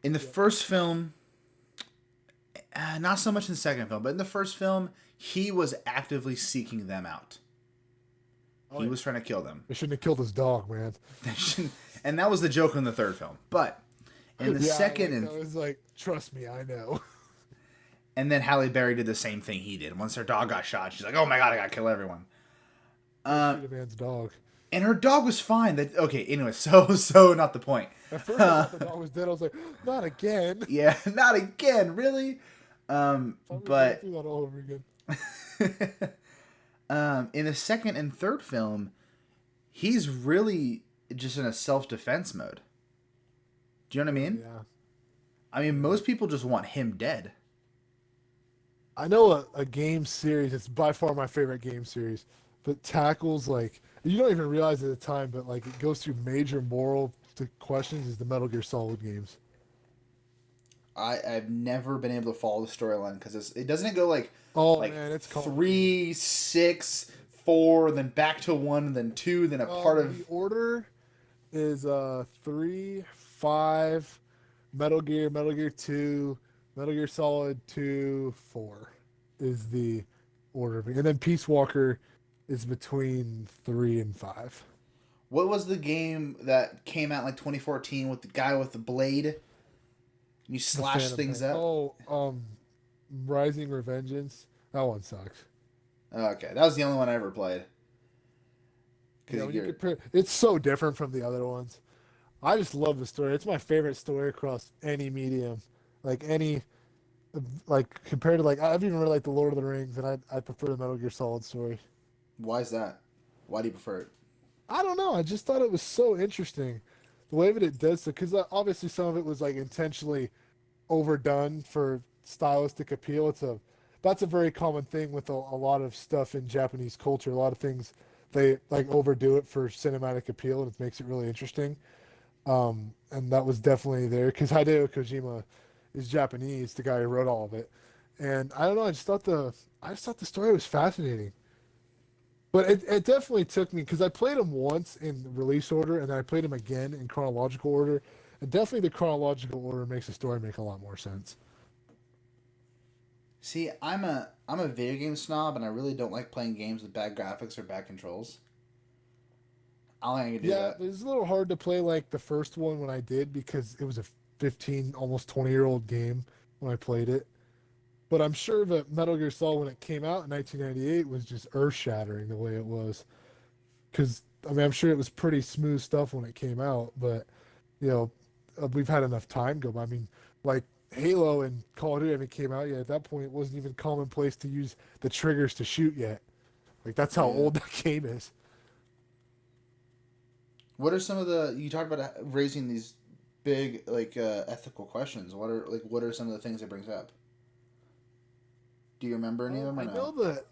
In the Yeah. first film, not so much in the second film, but in the first film, he was actively seeking them out. Oh He yeah. was trying to kill them. They shouldn't have killed his dog, man. And that was the joke in the third film. But in the Yeah, second like, I was like, trust me, I know. and then Halle Berry did the same thing he did. Once her dog got shot, she's like, "Oh my god, I gotta kill everyone." Go Uh, shoot a man's dog. And her dog was fine. That okay. Anyway, so not the point. At first, I thought the dog was dead. I was like, not again. Yeah, not again, really. Thought we were going But through that all over again. in the second and third film, he's really just in a self-defense mode. Do you know what I mean? Yeah. I mean, most people just want him dead. I know a game series. It's by far my favorite game series, but tackles like you don't even realize at the time, but like it goes through major moral questions. Is the Metal Gear Solid games? I've never been able to follow the storyline because it doesn't go like Oh like man, it's called 3, 6, 4, then back to 1, then 2, then a part of the order is 3, 5, Metal Gear, Metal Gear 2, Metal Gear Solid 2, 4 is the order, and then Peace Walker is between 3 and 5. what was the game that came out in like 2014 with the guy with the blade? You The slash Phantom things Pain. up. Oh, Rising Revengeance. That one sucks. Okay, that was the only one I ever played. Yeah, when you You're, compare, it's so different from the other ones. I just love the story. It's my favorite story across any medium, like any, like compared to like I've even read like the Lord of the Rings, and I prefer the Metal Gear Solid story. why is that? Why do you prefer it? I don't know. I just thought it was so interesting, the way that it does so. Because obviously some of it was like intentionally overdone for stylistic appeal. That's a very common thing with a lot of stuff in Japanese culture. A lot of things they like overdo it for cinematic appeal, and it makes it really interesting. And that was definitely there because Hideo Kojima is Japanese, the guy who wrote all of it. And I don't know, I just thought the story was fascinating. But it definitely took me because I played him once in release order and then I played him again in chronological order. And definitely the chronological order makes the story make a lot more sense. See, I'm a video game snob, and I really don't like playing games with bad graphics or bad controls. I don't think I can do Yeah, that. it was a little hard to play like the first one when I did because it was a 15, almost 20-year-old game when I played it. But I'm sure that Metal Gear Solid, when it came out in 1998, was just earth-shattering the way it was. Because I mean, I'm sure it was pretty smooth stuff when it came out, but you know, we've had enough time go by. I mean, like Halo and Call of Duty haven't came out yet. At that point, it wasn't even commonplace to use the triggers to shoot yet. Like that's how Yeah. old that game is. What are some of the you talked about raising these big like ethical questions? What are some of the things it brings up? Do you remember any of them or I know no? that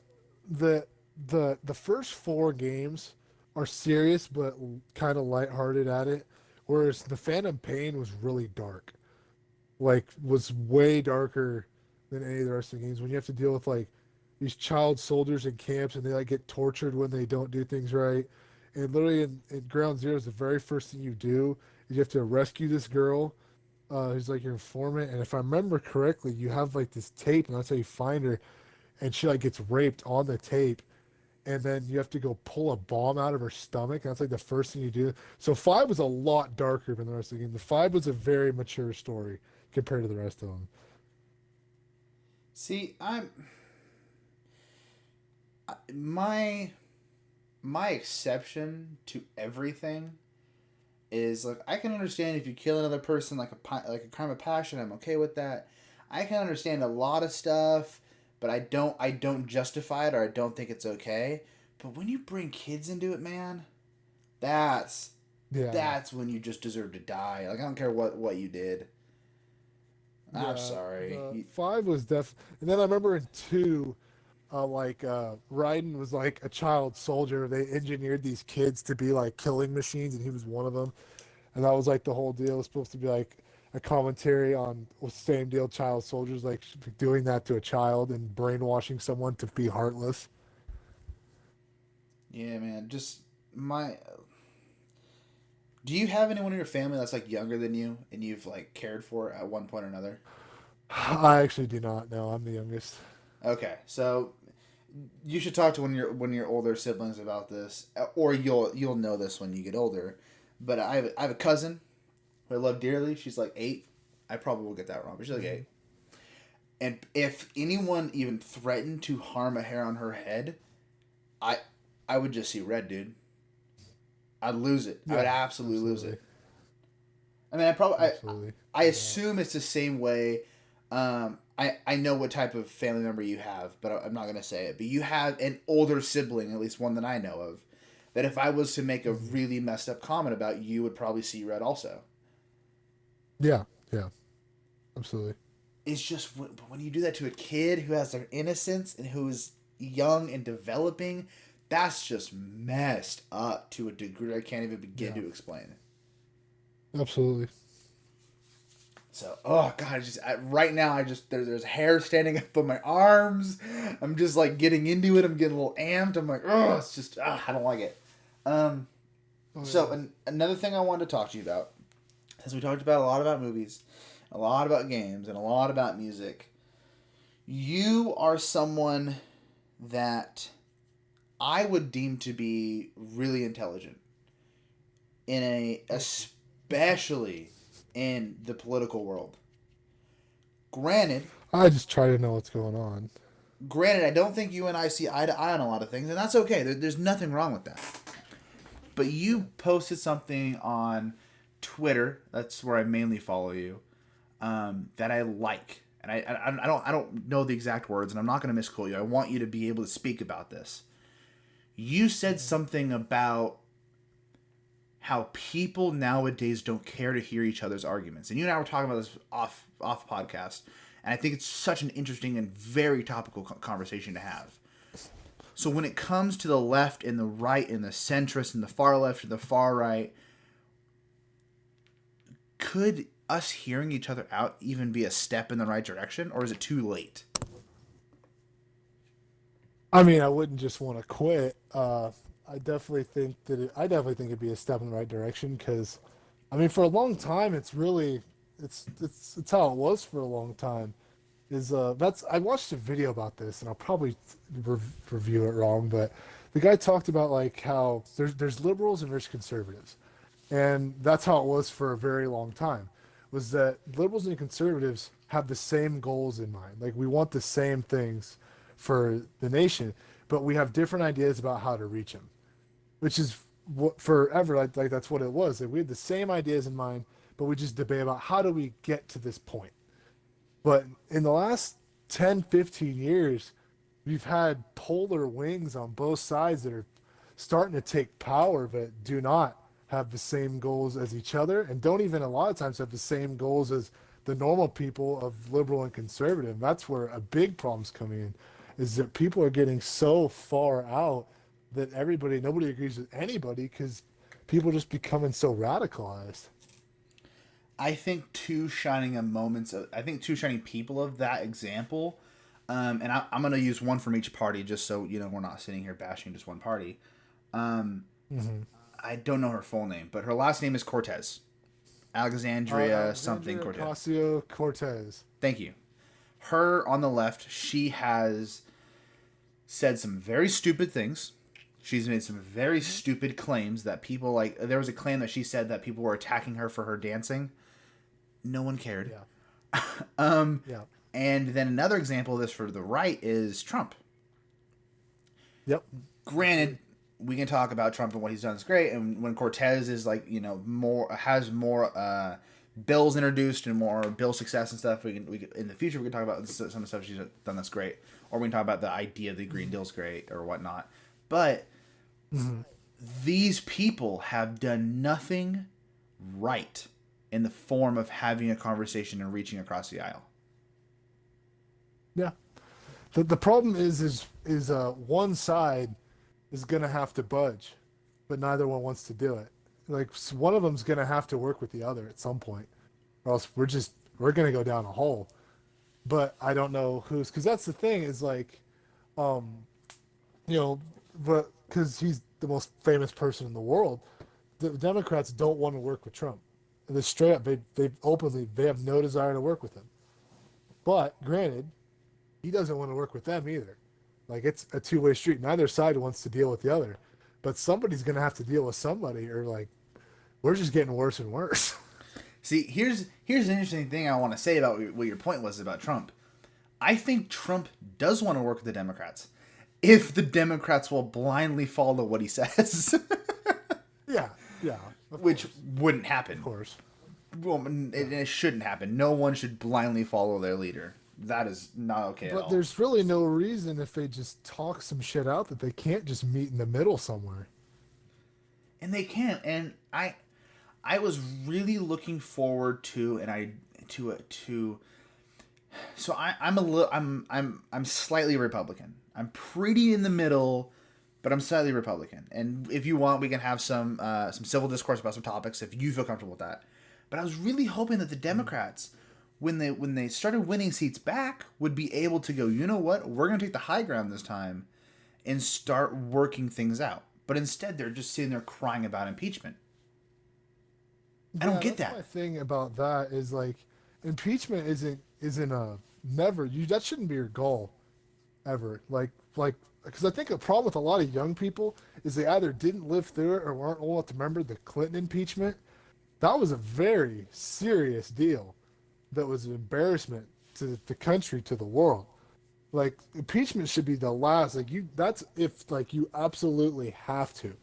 the the first four games are serious but kind of lighthearted at it, whereas the Phantom Pain was really dark. Like was way darker than any of the rest of the games. When you have to deal with like these child soldiers in camps and they like get tortured when they don't do things right. And literally in Ground Zero, the very first thing you do is you have to rescue this girl who's like your informant. And if I remember correctly, you have like this tape, and that's how you find her. And she like gets raped on the tape, and then you have to go pull a bomb out of her stomach. And that's like the first thing you do. So five was a lot darker than the rest of the game. The five was a very mature story compared to the rest of them. See, my my exception to everything is like I can understand if you kill another person like a crime of passion. I'm okay with that. I can understand a lot of stuff, but I don't justify it or I don't think it's okay. But when you bring kids into it, man, that's Yeah, that's when you just deserve to die. Like I don't care what you did. I'm yeah. sorry. The five was and then I remember in two, Raiden was like a child soldier. They engineered these kids to be like killing machines, and he was one of them. And that was like the whole deal. It was supposed to be like a commentary on same deal child soldiers like doing that to a child and brainwashing someone to be heartless. Yeah, man. Just my. Do you have anyone in your family that's like younger than you and you've like cared for at one point or another? I actually do not know. I'm the youngest. Okay, so you should talk to one of your older siblings about this, or you'll know this when you get older. But I have a cousin who I love dearly. She's like 8. I probably will get that wrong, but she's like Mhm. 8. And if anyone even threatened to harm a hair on her head, I I would just see red, dude. I'd lose it. I would absolutely lose it. I mean, Absolutely. I assume it's the same way. I know what type of family member you have, but I'm not gonna say it. But you have an older sibling, at least one that I know of, that if I was to make a really messed up comment about, you would probably see red also. Yeah, yeah, absolutely. It's just when you do that to a kid who has their innocence and who's young and developing, that's just messed up to a degree I can't even begin to explain. Absolutely. So, oh god, right now there's hair standing up on my arms. I'm just like getting into it. I'm getting a little amped. I'm like, oh, it's just I don't like it. Another thing I wanted to talk to you about, since we talked about a lot about movies, a lot about games, and a lot about music, you are someone that I would deem to be really intelligent especially in the political world. Granted, I just try to know what's going on. I don't think you and I see eye to eye on a lot of things, and that's okay. There's nothing wrong with that. But you posted something on Twitter. That's where I mainly follow you. That I like, and I don't know the exact words, and I'm not going to misquote you. I want you to be able to speak about this. You said something about how people nowadays don't care to hear each other's arguments, and you and I were talking about this off podcast, and I think it's such an interesting and very topical conversation to have. So when it comes to the left and the right and the centrist and the far left and the far right, could us hearing each other out even be a step in the right direction, or is it too late? I mean, I wouldn't just want to quit. I definitely think it'd be a step in the right direction because, I mean, for a long time, it's how it was for a long time. I watched a video about this, and I'll probably review it wrong, but the guy talked about like how there's liberals and there's conservatives, and that's how it was for a very long time. Was that liberals and conservatives have the same goals in mind? Like we want the same things for the nation, but we have different ideas about how to reach them, which is what forever like that's what it was. Like, we had the same ideas in mind, but we just debate about how do we get to this point. But in the last 10, 15 years, we've had polar wings on both sides that are starting to take power, but do not have the same goals as each other, and don't even a lot of times have the same goals as the normal people of liberal and conservative. That's where a big problem's coming in, is that people are getting so far out that nobody agrees with anybody because people are just becoming so radicalized. I think two shining people of that example, and I'm going to use one from each party just so we're not sitting here bashing just one party. I don't know her full name, but her last name is Cortez. Alexandria something Cortez. Ocasio-Cortez. Thank you. Her on the left, she has said some very stupid things. She's made some very stupid claims that people like. There was a claim that she said that people were attacking her for her dancing. No one cared. Yeah. Yeah. And then another example of this for the right is Trump. Yep. Granted, we can talk about Trump and what he's done is great, and when Cortez is like has more bills introduced and more bill success and stuff, we can in the future we can talk about some of the stuff she's done that's great, or we can talk about the idea of the Green Deal's great or whatnot. But these people have done nothing right in the form of having a conversation and reaching across the aisle. Yeah. The problem is one side is going to have to budge, but neither one wants to do it. Like, one of them's going to have to work with the other at some point, or else we're going to go down a hole. But I don't know because that's the thing is like, but because he's the most famous person in the world, the Democrats don't want to work with Trump. They're straight up, they have no desire to work with him. But granted, he doesn't want to work with them either. Like, it's a two-way street. Neither side wants to deal with the other. But somebody's going to have to deal with somebody, or like, we're just getting worse and worse. See, here's an interesting thing I want to say about what your point was about Trump. I think Trump does want to work with the Democrats, if the Democrats will blindly follow what he says. Yeah, yeah, which wouldn't happen. of course. Well, it shouldn't happen. No one should blindly follow their leader. That is not okay at But all. there's really no reason if they just talk some shit out that they can't just meet in the middle somewhere. And they can't. And I was really looking forward to, and I to. So I'm a little I'm slightly Republican. I'm pretty in the middle, but I'm slightly Republican. And if you want, we can have some civil discourse about some topics if you feel comfortable with that. But I was really hoping that the Democrats, when they started winning seats back, would be able to go, you know what, we're going to take the high ground this time, and start working things out. But instead, they're just sitting there crying about impeachment. I don't get that. My thing about that is like impeachment isn't a never you that shouldn't be your goal ever. Like because I think a problem with a lot of young people is they either didn't live through it or weren't old enough to remember the Clinton impeachment. That was a very serious deal. That was an embarrassment to the country, to the world. Like impeachment should be the last. Like you, that's if like you absolutely have to.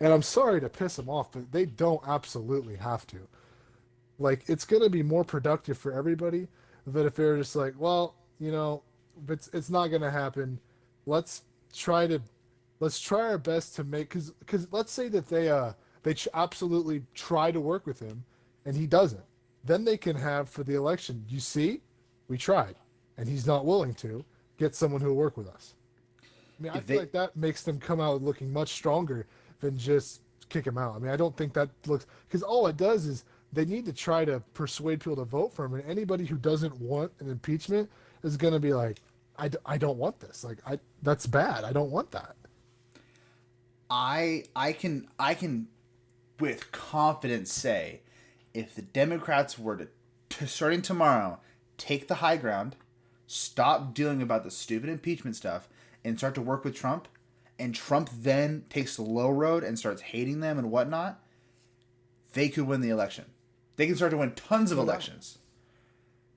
And I'm sorry to piss them off, but they don't absolutely have to. Like it's gonna be more productive for everybody than if they're just like, well, it's not gonna happen. Let's try to let's try our best to make because let's say that they absolutely try to work with him and he doesn't. Then they can have for the election. You see, we tried, and he's not willing to get someone who'll work with us. I mean, I feel like that makes them come out looking much stronger than just kick him out. I mean, I don't think that looks because all it does is they need to try to persuade people to vote for him, and anybody who doesn't want an impeachment is going to be like, I don't want this. Like, that's bad. I don't want that. I can with confidence say if the Democrats were to starting tomorrow take the high ground, stop dealing about the stupid impeachment stuff, and start to work with Trump, and Trump then takes the low road and starts hating them and whatnot, they could win the election. They can start to win tons of elections.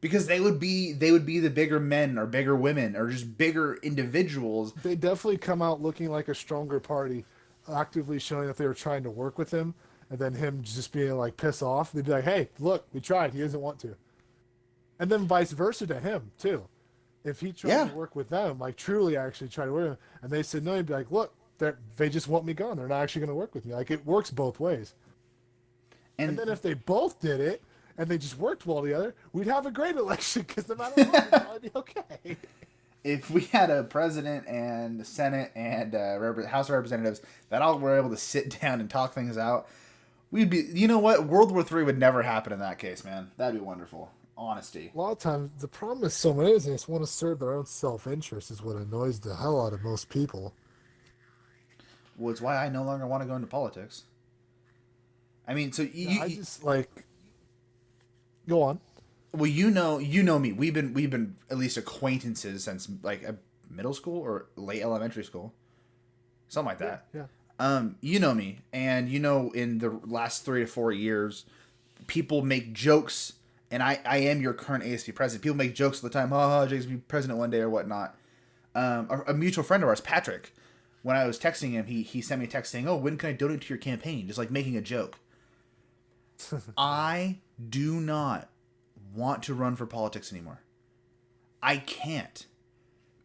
Because they would be the bigger men or bigger women or just bigger individuals. They definitely come out looking like a stronger party, actively showing that they were trying to work with him, and then him just being like piss off. They'd be like, "Hey, look, we tried. He doesn't want to." And then vice versa to him too. If he tried to work with them, like truly actually try to work with them, and they said no, he'd be like, "Look, they just want me gone. They're not actually going to work with me." Like it works both ways. And then if they both did it, and they just worked well together, we'd have a great election because no matter what, it'd probably be okay. If we had a president and a Senate and House of Representatives that all were able to sit down and talk things out, we'd be, you know what? World War III would never happen in that case, man. That'd be wonderful. Honesty. A lot of times, the problem is so many is they just want to serve their own self-interest is what annoys the hell out of most people. Well, it's why I no longer want to go into politics. I mean, so I just like... Go on. Well, you know me. We've been at least acquaintances since like a middle school or late elementary school, something like that. Yeah. You know me, and in the last 3 to 4 years, people make jokes, and I am your current ASB president. People make jokes all the time. Jake's be president one day or whatnot. A mutual friend of ours, Patrick, when I was texting him, he sent me a text saying, "Oh, when can I donate to your campaign?" Just like making a joke. I do not want to run for politics anymore. I can't.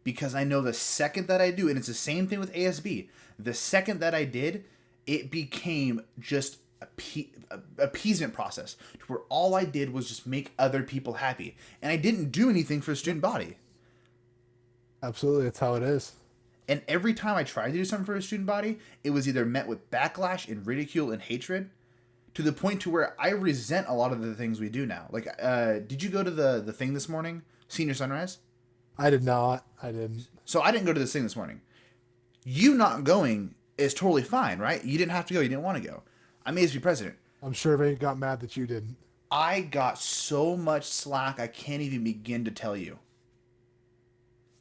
Because I know the second that I do, and it's the same thing with ASB, the second that I did, it became just appeasement process to where all I did was just make other people happy. And I didn't do anything for the student body. Absolutely, that's how it is. And every time I tried to do something for a student body, it was either met with backlash and ridicule and hatred, to the point to where I resent a lot of the things we do now. Like, did you go to the thing this morning? Senior Sunrise? I did not. I didn't. So I didn't go to this thing this morning. You not going is totally fine, right? You didn't have to go. You didn't want to go. I'm ASB president. I'm sure they got mad that you didn't. I got so much slack I can't even begin to tell you.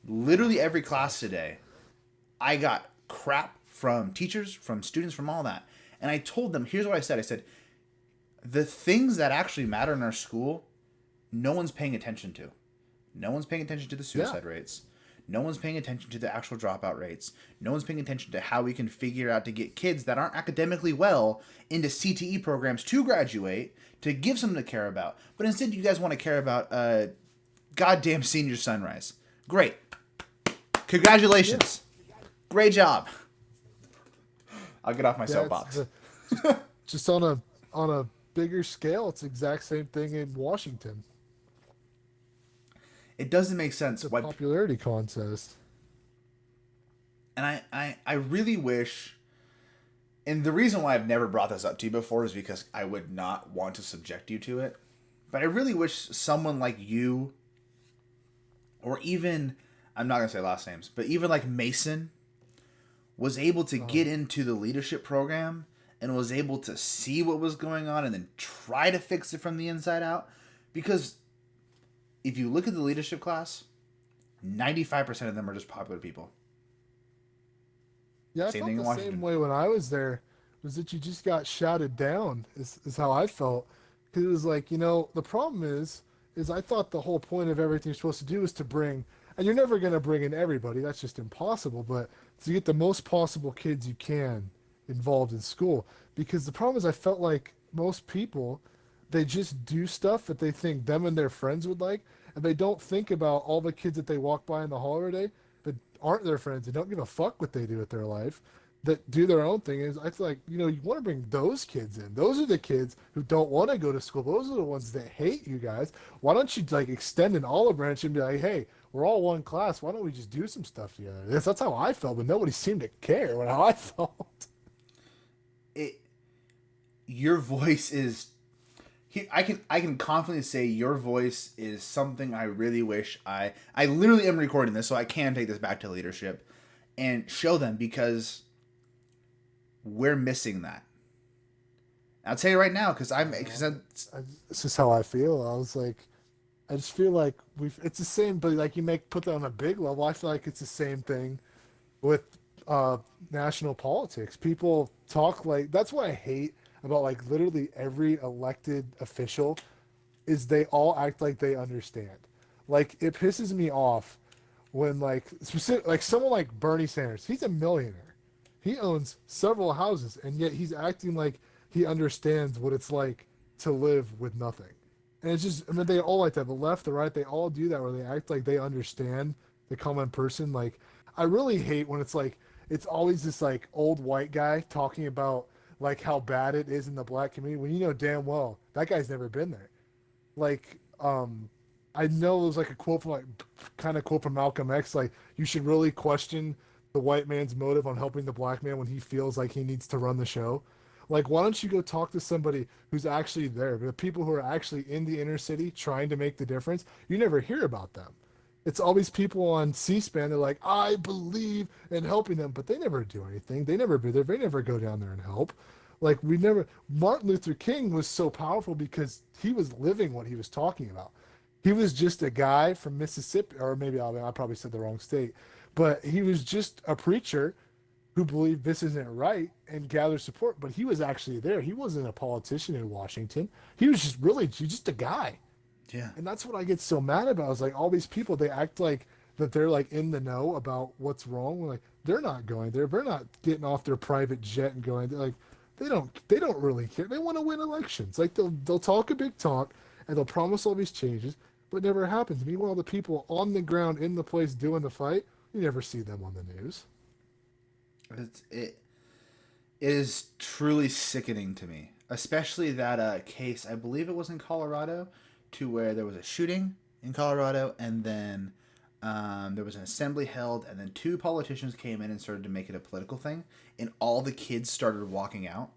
Literally every class today, I got crap from teachers, from students, from all that. And I told them, here's what I said. I said, the things that actually matter in our school, no one's paying attention to. No one's paying attention to the suicide rates. No one's paying attention to the actual dropout rates. No one's paying attention to how we can figure out to get kids that aren't academically well into CTE programs to graduate, to give something to care about. But instead, you guys want to care about goddamn senior sunrise. Great. Congratulations. Great job. I'll get off my soapbox. Just on a bigger scale, it's the exact same thing in Washington. It doesn't make sense. It's a popularity contest. And I really wish, and the reason why I've never brought this up to you before is because I would not want to subject you to it. But I really wish someone like you, or even, I'm not going to say last names, but even like Mason, was able to get into the leadership program and was able to see what was going on and then try to fix it from the inside out. Because if you look at the leadership class, 95% of them are just popular people. Yeah, same I thing in felt the Washington. same way when I was there. Was that you just got shouted down? Is how I felt. Because it was like, the problem is I thought the whole point of everything you're supposed to do is to bring, and you're never going to bring in everybody. That's just impossible. But to get the most possible kids you can involved in school. Because the problem is I felt like most people, they just do stuff that they think them and their friends would like, and they don't think about all the kids that they walk by in the hall every day that aren't their friends and don't give a fuck what they do with their life, that do their own thing. Is I feel like, you want to bring those kids in. Those are the kids who don't want to go to school. Those are the ones that hate you guys. Why don't you extend an olive branch and be like, hey, we're all one class. Why don't we just do some stuff together? That's how I felt, but nobody seemed to care how I felt. Your voice is, I can confidently say your voice is something I really wish I literally am recording this, so I can take this back to leadership and show them, because we're missing that. I'll tell you right now, because this is how I feel. I was like, I just feel like it's the same, but you put that on a big level. I feel like it's the same thing with national politics. People talk that's why I hate about literally every elected official is they all act like they understand. It pisses me off when someone like Bernie Sanders, he's a millionaire. He owns several houses, and yet he's acting like he understands what it's like to live with nothing. And it's just, they all like that. The left, the right, they all do that where they act like they understand the common person. I really hate when it's always this old white guy talking about how bad it is in the black community when you know damn well that guy's never been there. I know it was a quote from Malcolm X, you should really question the white man's motive on helping the black man when he feels like he needs to run the show. Why don't you go talk to somebody who's actually there? The people who are actually in the inner city trying to make the difference, you never hear about them. It's always people on C-SPAN. They're like, I believe in helping them, but they never do anything. They never be there. They never go down there and help. Martin Luther King was so powerful because he was living what he was talking about. He was just a guy from Mississippi, or maybe I probably said the wrong state, but he was just a preacher who believed this isn't right and gathered support, but he was actually there. He wasn't a politician in Washington. He was just a guy. Yeah. And that's what I get so mad about is all these people, they act like that they're in the know about what's wrong. They're not going there. They're not getting off their private jet and going there. They don't really care. They want to win elections. They'll talk a big talk and they'll promise all these changes, but it never happens. Meanwhile, the people on the ground in the place doing the fight, you never see them on the news. It is truly sickening to me, especially that case. I believe it was in Colorado, to where there was a shooting in Colorado, and then there was an assembly held, and then two politicians came in and started to make it a political thing, and all the kids started walking out.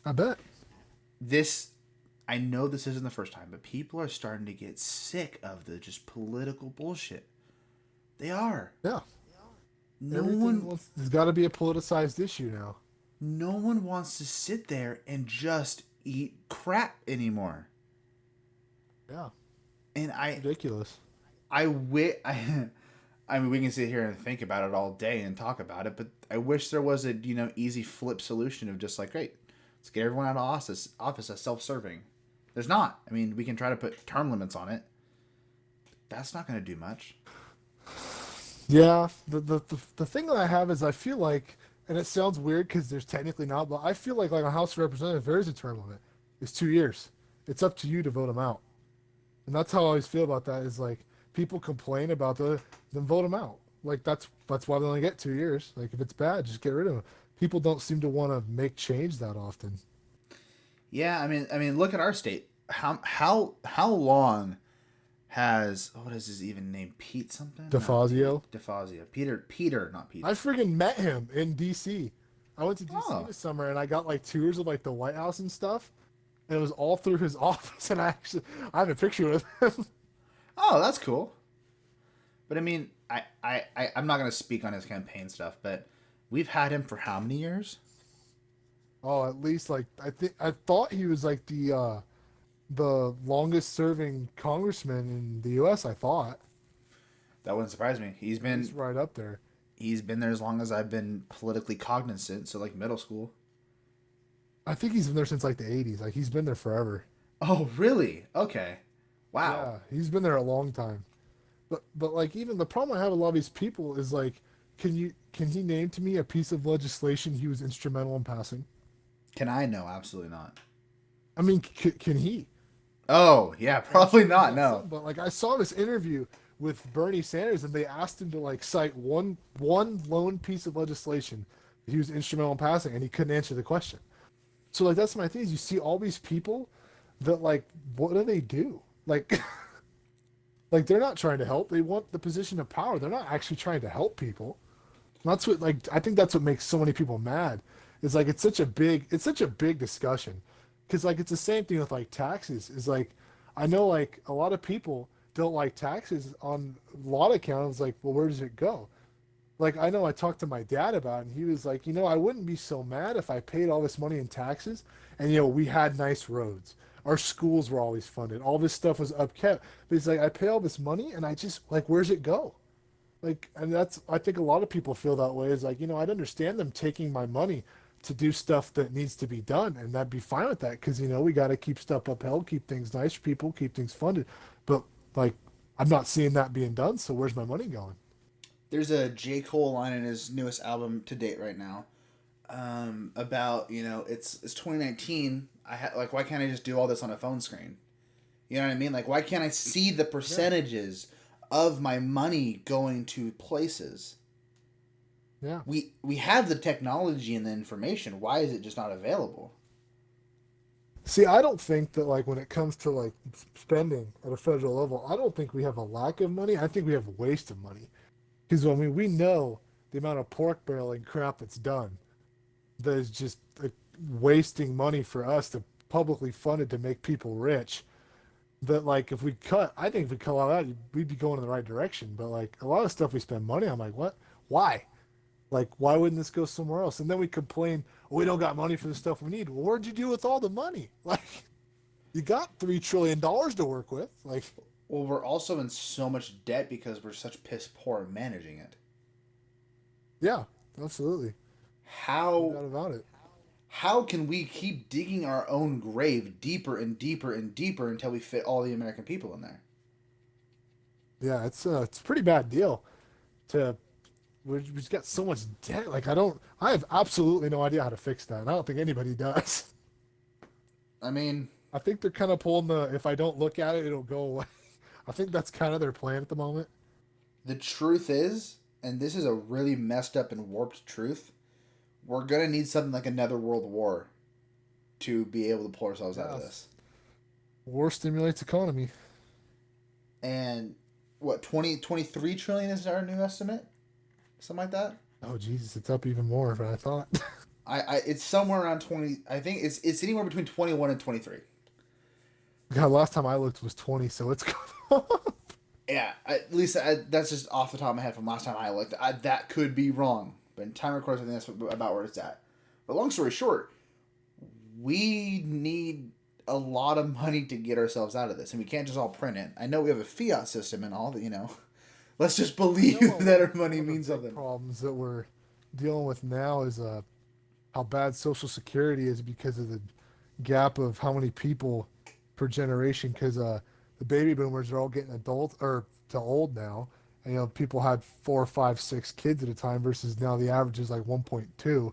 I bet. I know this isn't the first time, but people are starting to get sick of the just political bullshit. They are. Yeah. There's got to be a politicized issue now. No one wants to sit there and just eat crap anymore. Yeah. And ridiculous. I mean, we can sit here and think about it all day and talk about it, but I wish there was a easy flip solution of just great, let's get everyone out of office as self-serving. There's not. I mean, we can try to put term limits on it. That's not going to do much. Yeah, the thing that I have is I feel like, and it sounds weird because there's technically not, but I feel like a House of Representatives, there is a term limit. It's 2 years. It's up to you to vote them out, and that's how I always feel about that. Is like people complain about then vote them out. Like that's why they only get 2 years. Like if it's bad, just get rid of them. People don't seem to want to make change that often. Yeah, I mean, look at our state. How long has what is his even name? Pete something? Not DeFazio. Pete. DeFazio. Peter, not I Peter. freaking met him in DC. I went to DC Oh, this summer and I got like tours of like the White House and stuff. And it was all through his office. And I have a picture with him. oh, that's cool. But I mean, I'm not gonna speak on his campaign stuff, but we've had him for how many years? Oh, at least like I thought he was like the longest serving congressman in the U.S. I thought That wouldn't surprise me. he's right up there. He's been there as long as I've been politically cognizant, so like middle school. I think he's been there since like the '80s. Like he's been there forever. Oh, really? Okay. Wow. Yeah, he's been there a long time. But like even the problem I have with a lot of these people is like, can he name to me a piece of legislation he was instrumental in passing? Can I? No, absolutely not. I mean, can he? Oh, yeah, I'm probably sure he's not. got No. some, but like I saw this interview with Bernie Sanders, and they asked him to like cite one lone piece of legislation that he was instrumental in passing, and he couldn't answer the question. So like that's my thing is you see all these people that like what do they do? Like like they're not trying to help. They want the position of power. They're not actually trying to help people. That's what like I think that's what makes so many people mad. It's like it's such a big discussion. Cause like it's the same thing with like taxes. Is like I know like a lot of people don't like taxes on a lot of accounts. Like, well, where does it go? Like I know I talked to my dad about it, and he was like, I wouldn't be so mad if I paid all this money in taxes and we had nice roads. Our schools were always funded. All this stuff was upkept. But he's like, I pay all this money and I just like where's it go? Like and that's I think a lot of people feel that way is like, I'd understand them taking my money to do stuff that needs to be done and I'd be fine with that because we got to keep stuff upheld, keep things nice for people, keep things funded. But like I'm not seeing that being done, so where's my money going? There's a J. Cole line in his newest album to date right now, about it's 2019. Like why can't I just do all this on a phone screen? You know what I mean? Like why can't I see the Yeah. percentages of my money going to places? Yeah. We have the technology and the information. Why is it just not available? See, I don't think that like when it comes to like spending at a federal level, I don't think we have a lack of money. I think we have a waste of money. Because I mean, we know the amount of pork barreling crap that's done that is just like, wasting money for us to publicly fund it to make people rich. That like if we cut, I think if we cut all that, we'd be going in the right direction. But like a lot of stuff we spend money, I'm like, what? Why? Like, why wouldn't this go somewhere else? And then we complain, oh, we don't got money for the stuff we need. Well, what'd you do with all the money? Like, you got $3 trillion to work with. Like, Well, we're also in so much debt because we're such piss poor at managing it. yeah, absolutely, no How doubt about it. how can we keep digging our own grave deeper and deeper and deeper until we fit all the American people in there? Yeah, it's a pretty bad deal. To we just got so much debt. Like, I have absolutely no idea how to fix that. And I don't think anybody does. I mean, I think they're kind of pulling if I don't look at it, it'll go away. I think that's kind of their plan at the moment. the truth is, and this is a really messed up and warped truth, we're gonna need something like another world war to be able to pull ourselves out of Yeah, this. war stimulates economy. And what 23 trillion is our new estimate? Something like that. Oh Jesus, it's up even more than I thought. It's somewhere around 20. I think it's anywhere between 21 and 23. God, last time I looked was 20, so it's gone up. Yeah, at least that's just off the top of my head from last time I looked. That could be wrong, but in time records, I think that's about where it's at. But long story short, we need a lot of money to get ourselves out of this, and we can't just all print it. I know we have a fiat system and all that, Let's just believe that our money One of the means big something. problems that we're dealing with now is how bad Social Security is because of the gap of how many people per generation. Because the baby boomers are all getting adult or to old now, And, people had 4, 5, 6 kids at a time versus now the average is like 1.2.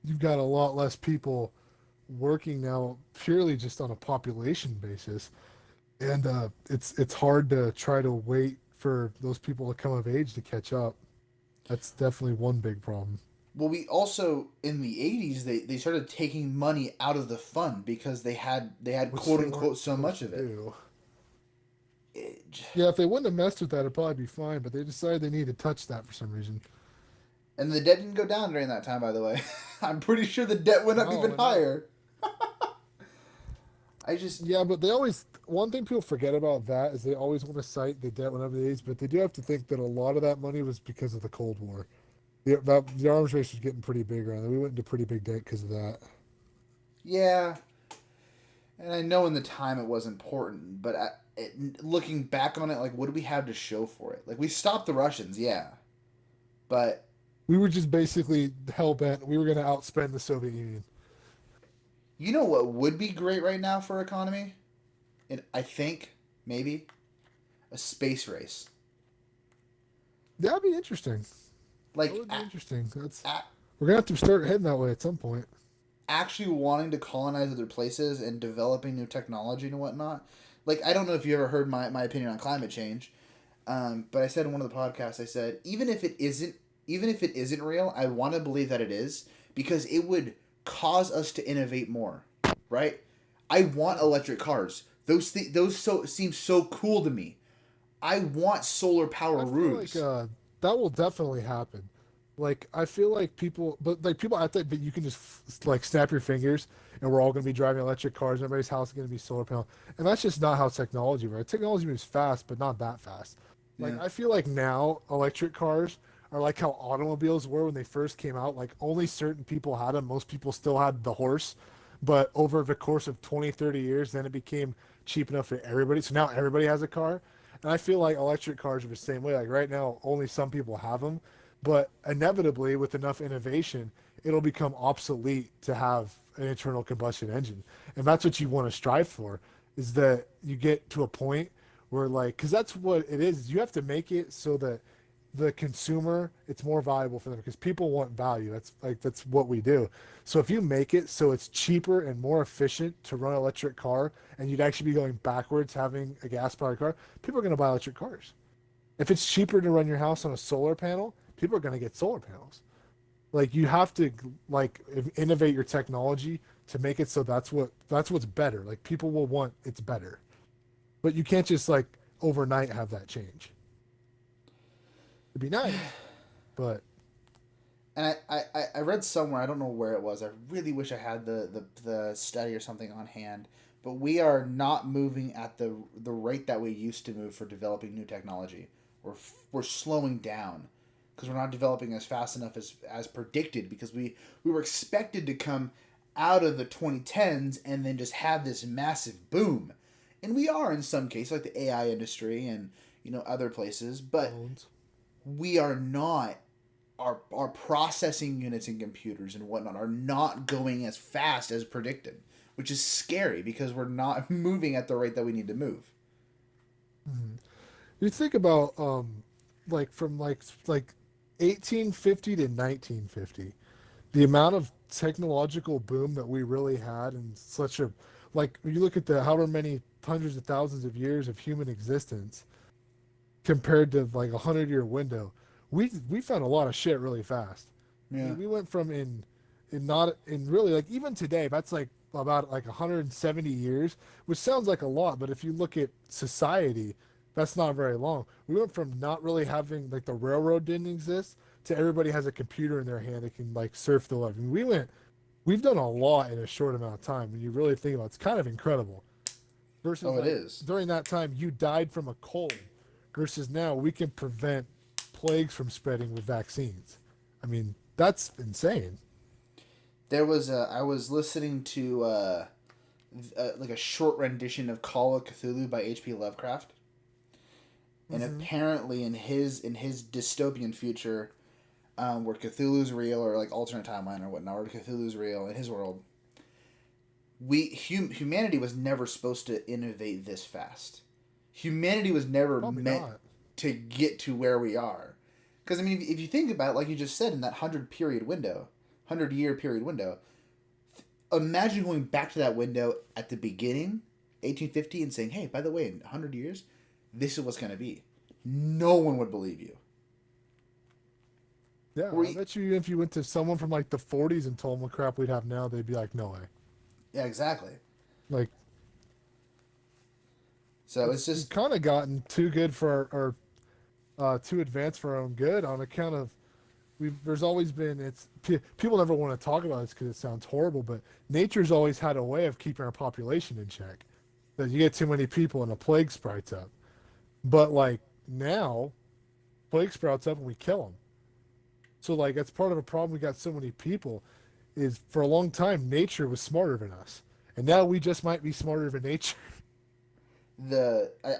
You've got a lot less people working now purely just on a population basis, and it's hard to try to wait for those people to come of age to catch up. That's definitely one big problem. Well, we also in the '80s they started taking money out of the fund because they had Which quote they weren't unquote so supposed much to of it. do. It- Yeah, if they wouldn't have messed with that, it'd probably be fine. But they decided they needed to touch that for some reason. And the debt didn't go down during that time, by the way. I'm pretty sure the debt went up No, even I know. higher. I just Yeah, but they always one thing people forget about that is they always want to cite the debt whenever they age, but they do have to think that a lot of that money was because of the Cold War. The arms race was getting pretty big around there. We went into pretty big debt because of that. yeah, and I know in the time it was important, but looking back on it, like what do we have to show for it? Like we stopped the Russians, yeah, but We were just basically hell bent. We were going to outspend the Soviet Union. you know what would be great right now for economy? And I think maybe a space race. That'd be interesting. That Like would be interesting. That's a, We're gonna have to start heading that way at some point. actually wanting to colonize other places and developing new technology and whatnot. Like I don't know if you ever heard my opinion on climate change, but I said in one of the podcasts, I said even if it isn't real, I want to believe that it is because it would cause us to innovate more, right? I want electric cars. Those seem so cool to me. I want solar power I feel like roofs. that will definitely happen. Like I feel like people, but like people, I think, but you can just like snap your fingers, and we're all going to be driving electric cars. And everybody's house is going to be solar panel, and that's just not how technology works. Technology moves fast, but not that fast. Yeah. Like I feel like now electric cars are like how automobiles were when they first came out. Like only certain people had them. Most people still had the horse, but over the course of 20, 30 years, then it became cheap enough for everybody. So now everybody has a car. And I feel like electric cars are the same way. Like right now, only some people have them, but inevitably, with enough innovation, it'll become obsolete to have an internal combustion engine. And that's what you want to strive for, is that you get to a point where, like, because that's what it is. You have to make it so that the consumer, it's more valuable for them because people want value. That's what we do. So if you make it so it's cheaper and more efficient to run an electric car, and you'd actually be going backwards having a gas powered car, people are going to buy electric cars. If it's cheaper to run your house on a solar panel, people are going to get solar panels. Like you have to like innovate your technology to make it so that's what's better. Like people will want it's better, but you can't just like overnight have that change. It'd be nice, but And I read somewhere, I don't know where it was. I really wish I had the study or something on hand. But we are not moving at the rate that we used to move for developing new technology. We're slowing down because we're not developing as fast enough as predicted because we were expected to come out of the 2010s and then just have this massive boom. And we are in some cases like the AI industry and other places, but phones. we are not our processing units and computers and whatnot are not going as fast as predicted, which is scary because we're not moving at the rate that we need to move. Mhm. You think about like from like 1850 to 1950, the amount of technological boom that we really had in such a like you look at the however many hundreds of thousands of years of human existence compared to like 100-year window, we found a lot of shit really fast. I Yeah. mean, we went from in not in really like even today that's like about like 170 years, which sounds like a lot, but if you look at society, that's not very long. We went from not really having like the railroad didn't exist to everybody has a computer in their hand that can like surf the web. I mean, we've done a lot in a short amount of time. When you really think about it, it's kind of incredible. Versus Oh, it like is. during that time you died from a cold, versus now we can prevent plagues from spreading with vaccines. I mean, that's insane. I was listening to like a short rendition of Call of Cthulhu by H.P. Lovecraft, and Mm-hmm. apparently in his dystopian future, where Cthulhu's real or like alternate timeline or whatnot, or Cthulhu's real in his world, humanity was never supposed to innovate this fast. Humanity was never Probably meant not. to get to where we are. Because, I mean, if you think about it, like you just said, in that 100-year period window, imagine going back to that window at the beginning, 1850, and saying, hey, by the way, in 100 years, this is what's going to be. No one would believe you. Yeah, I bet you if you went to someone from like the 40s and told them what crap we'd have now, they'd be like, no way. Yeah, exactly. Like, so it's just kind of gotten too good for too advanced for our own good on account of there's always been people never want to talk about this because it sounds horrible, but nature's always had a way of keeping our population in check. That you get too many people and a plague sprouts up, but like now, plague sprouts up and we kill them. So like that's part of a problem. We got so many people. Is for a long time nature was smarter than us, and now we just might be smarter than nature.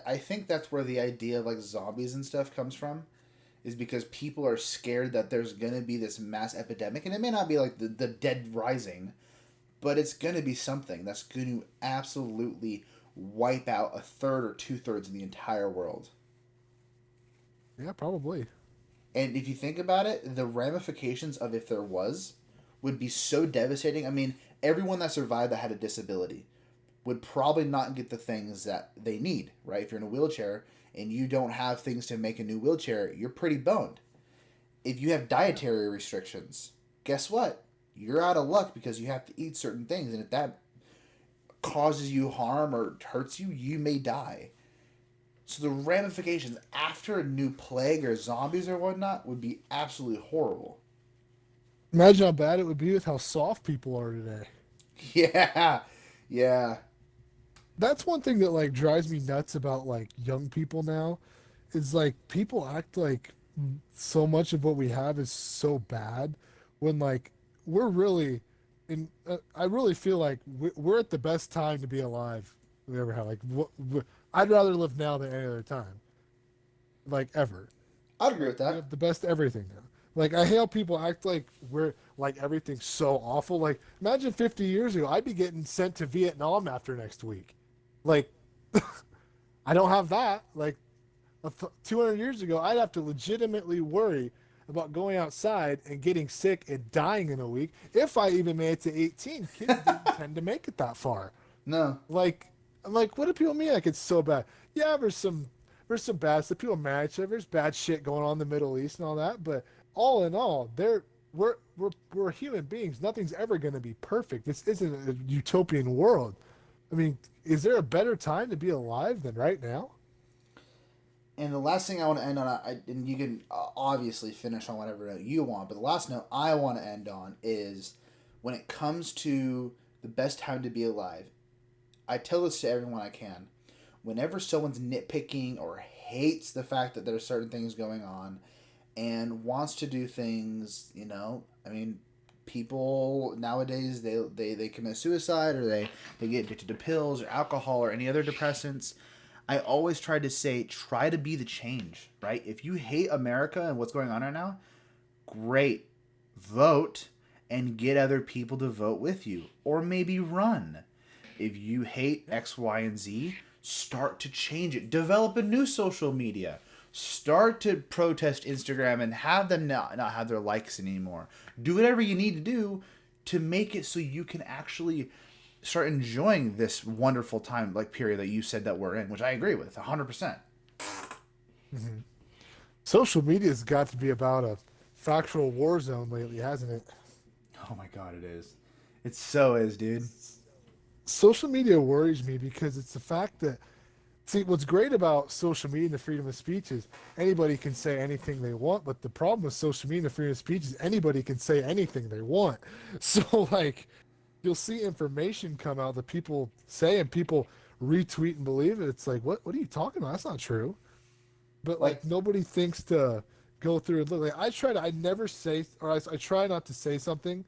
I think that's where the idea of like zombies and stuff comes from, is because people are scared that there's gonna be this mass epidemic, and it may not be like the dead rising, but it's gonna be something that's going to absolutely wipe out a third or 2/3 of the entire world. Yeah, probably. And if you think about it, the ramifications of if there was would be so devastating. I mean, everyone that survived that had a disability would probably not get the things that they need, right? If you're in a wheelchair and you don't have things to make a new wheelchair, you're pretty boned. If you have dietary restrictions, guess what? You're out of luck because you have to eat certain things. And if that causes you harm or hurts you, you may die. So the ramifications after a new plague or zombies or whatnot would be absolutely horrible. Imagine how bad it would be with how soft people are today. Yeah, yeah. That's one thing that like drives me nuts about like young people now, is like people act like so much of what we have is so bad when like we're really in. I really feel like we're at the best time to be alive we ever had. Like I'd rather live now than any other time, like ever. I'd agree with that. We have the best everything now. Like I hate how people act like we're like everything's so awful. Like imagine 50 years ago, I'd be getting sent to Vietnam after next week. Like I don't have that. Like 200 years ago, I'd have to legitimately worry about going outside and getting sick and dying in a week. If I even made it to 18, kids didn't tend to make it that far. No. Like what do people mean like it's so bad? Yeah, there's some bad stuff. People mad at each other. There's bad shit going on in the Middle East and all that, but all in all, we're human beings. Nothing's ever going to be perfect. This isn't a utopian world. I mean, is there a better time to be alive than right now? And the last thing I want to end on, and you can obviously finish on whatever note you want, but the last note I want to end on is when it comes to the best time to be alive, I tell this to everyone I can. Whenever someone's nitpicking or hates the fact that there's certain things going on and wants to do things, I mean, people nowadays, they commit suicide or they get addicted to pills or alcohol or any other depressants. I always try to say, try to be the change, right? If you hate America and what's going on right now, great. Vote and get other people to vote with you. Or maybe run. If you hate X, Y, and Z, start to change it. Develop a new social media. Start to protest Instagram and have them not have their likes anymore. Do whatever you need to do to make it so you can actually start enjoying this wonderful time period that you said that we're in, which I agree with 100%. Mm-hmm. Social media's got to be about a factual war zone lately, hasn't it? Oh my god, it is. It so is, dude. Social media worries me because it's the fact that, see, what's great about social media and the freedom of speech is anybody can say anything they want, but the problem with social media and the freedom of speech is anybody can say anything they want. So, you'll see information come out that people say and people retweet and believe it. It's like, what are you talking about? That's not true. But, nobody thinks to go through and look. I try not to say something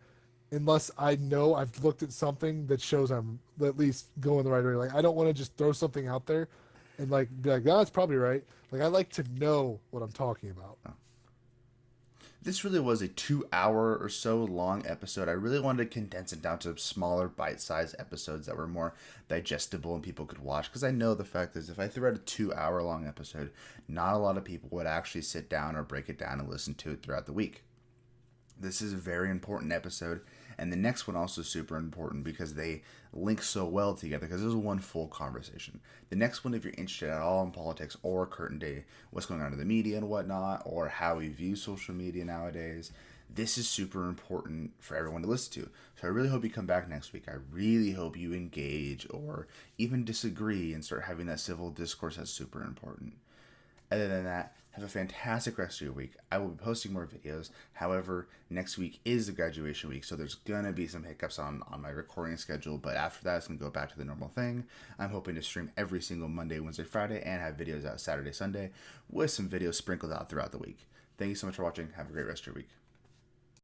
unless I know I've looked at something that shows I'm at least going the right way. I don't want to just throw something out there and be like, no, that's probably right. I like to know what I'm talking about. This really was a 2 hour or so long episode. I really wanted to condense it down to smaller, bite-sized episodes that were more digestible and people could watch. Because I know the fact is, if I threw out a 2 hour long episode, not a lot of people would actually sit down or break it down and listen to it throughout the week. This is a very important episode, and the next one also super important because they link so well together, because this is one full conversation. The next one, if you're interested at all in politics or current day, what's going on in the media and whatnot, or how we view social media nowadays, this is super important for everyone to listen to. So I really hope you come back next week. I really hope you engage or even disagree and start having that civil discourse. That's super important. Other than that, have a fantastic rest of your week. I will be posting more videos. However, next week is the graduation week, so there's going to be some hiccups on my recording schedule, but after that, it's going to go back to the normal thing. I'm hoping to stream every single Monday, Wednesday, Friday, and have videos out Saturday, Sunday, with some videos sprinkled out throughout the week. Thank you so much for watching. Have a great rest of your week.